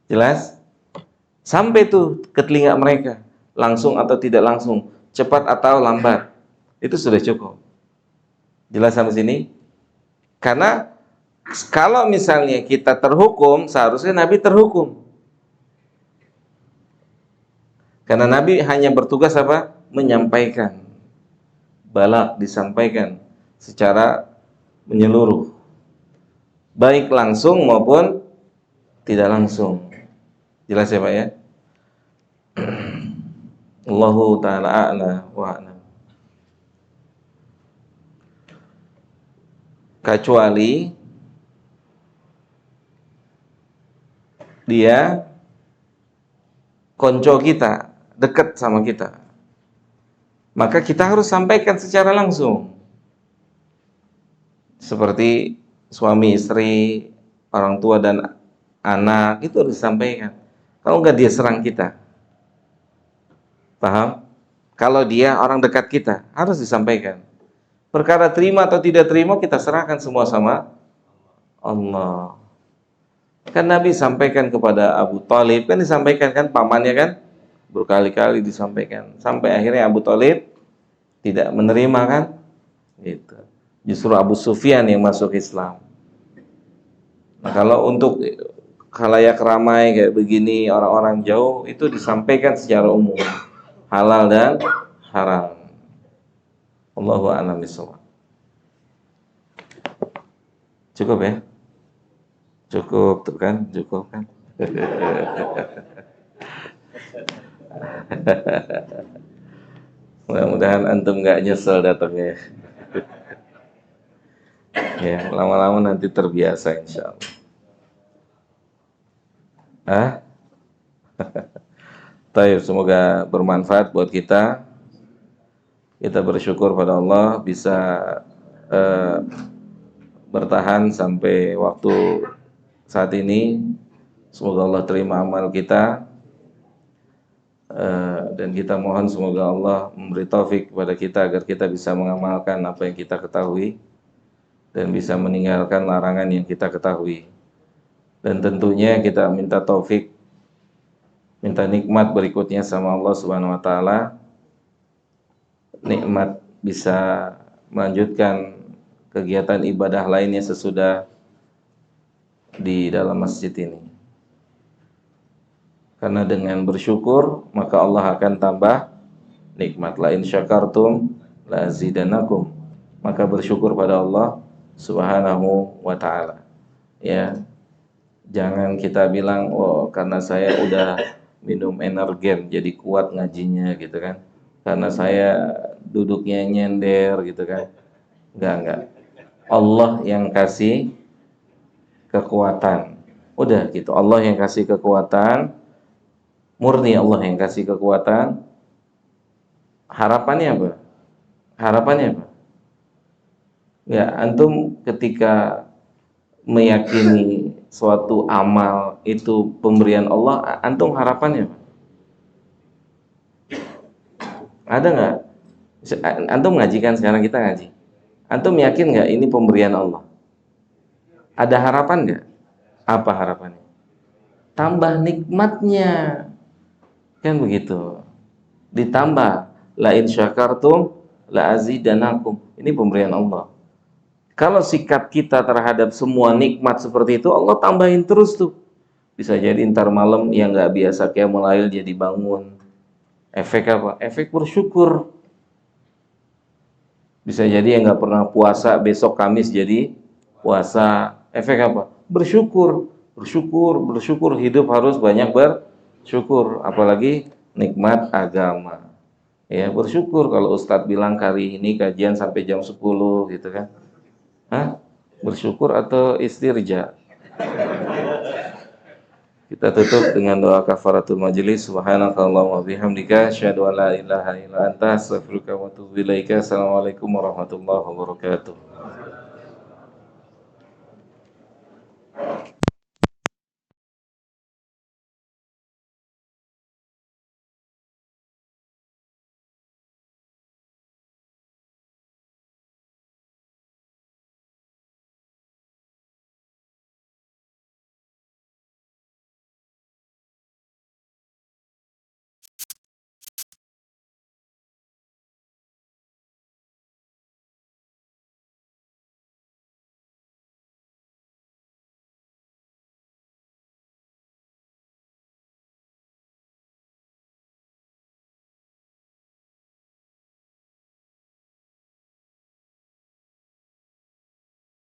Jelas? Sampai tuh ke telinga mereka, langsung atau tidak langsung, cepat atau lambat. Itu sudah cukup. Jelas sampai sini? Karena kalau misalnya kita terhukum, seharusnya Nabi terhukum. Karena Nabi hanya bertugas apa? Menyampaikan. Balak disampaikan secara menyeluruh. Baik langsung maupun tidak langsung. Jelas ya Pak ya? Allahu ta'ala a'la wa a'lam. Kecuali dia konco kita, dekat sama kita, maka kita harus sampaikan secara langsung. Seperti suami istri, orang tua dan anak, itu harus disampaikan. Kalau enggak dia serang kita. Paham? Kalau dia orang dekat kita, harus disampaikan. Perkara terima atau tidak terima, kita serahkan semua sama Allah. Kan Nabi sampaikan kepada Abu Thalib, kan disampaikan kan pamannya kan, berkali-kali disampaikan. Sampai akhirnya Abu Thalib tidak menerima kan, gitu. Justru Abu Sufyan yang masuk Islam. Nah, kalau untuk khalayak ramai kayak begini, orang-orang jauh, itu disampaikan secara umum, halal dan haram. Allahu a'lam bishawab. Cukup ya? Cukup tuh kan? Cukup kan? Mudah-mudahan antum nggak nyesel datangnya. Ya, lama-lama nanti terbiasa insya Allah. Baik, semoga bermanfaat buat kita. Kita bersyukur pada Allah bisa bertahan sampai waktu saat ini. Semoga Allah terima amal kita. Dan kita mohon semoga Allah memberi taufik kepada kita agar kita bisa mengamalkan apa yang kita ketahui dan bisa meninggalkan larangan yang kita ketahui. Dan tentunya kita minta taufik, minta nikmat berikutnya sama Allah Subhanahu wa taala. Nikmat bisa melanjutkan kegiatan ibadah lainnya sesudah di dalam masjid ini. Karena dengan bersyukur maka Allah akan tambah nikmat. La in syakartum la azidannakum. Maka bersyukur pada Allah Subhanahu wa taala. Ya. Jangan kita bilang, "Oh, karena saya udah minum energen jadi kuat ngajinya," gitu kan. Karena saya duduknya nyender gitu kan. Enggak. Allah yang kasih kekuatan. Udah gitu. Allah yang kasih kekuatan. Murni Allah yang kasih kekuatan. Harapannya apa? Harapannya apa? Ya, antum ketika meyakini suatu amal itu pemberian Allah, antum harapannya apa? Ada nggak? Antum ngaji kan, sekarang kita ngaji. Antum yakin nggak ini pemberian Allah? Ada harapan nggak? Apa harapannya? Tambah nikmatnya. Kan begitu. Ditambah la in syakartum la azidannakum. Ini pemberian Allah. Kalau sikap kita terhadap semua nikmat seperti itu, Allah tambahin terus tuh. Bisa jadi ntar malam yang nggak biasa qiyamul lail jadi bangun. Efek apa? Efek bersyukur. Bisa jadi yang nggak pernah puasa besok Kamis jadi puasa. Efek apa? Bersyukur. Bersyukur. Hidup harus banyak bersyukur. Apalagi nikmat agama. Ya, bersyukur kalau Ustadz bilang hari ini kajian sampai jam 10 gitu kan. Bersyukur atau istirja? Kita tutup dengan doa kafaratul majelis. Subhanakallahumma bihamdika asyhadu an la ilaha illa anta astaghfiruka wa atubu ilaika. Assalamualaikum warahmatullahi wabarakatuh.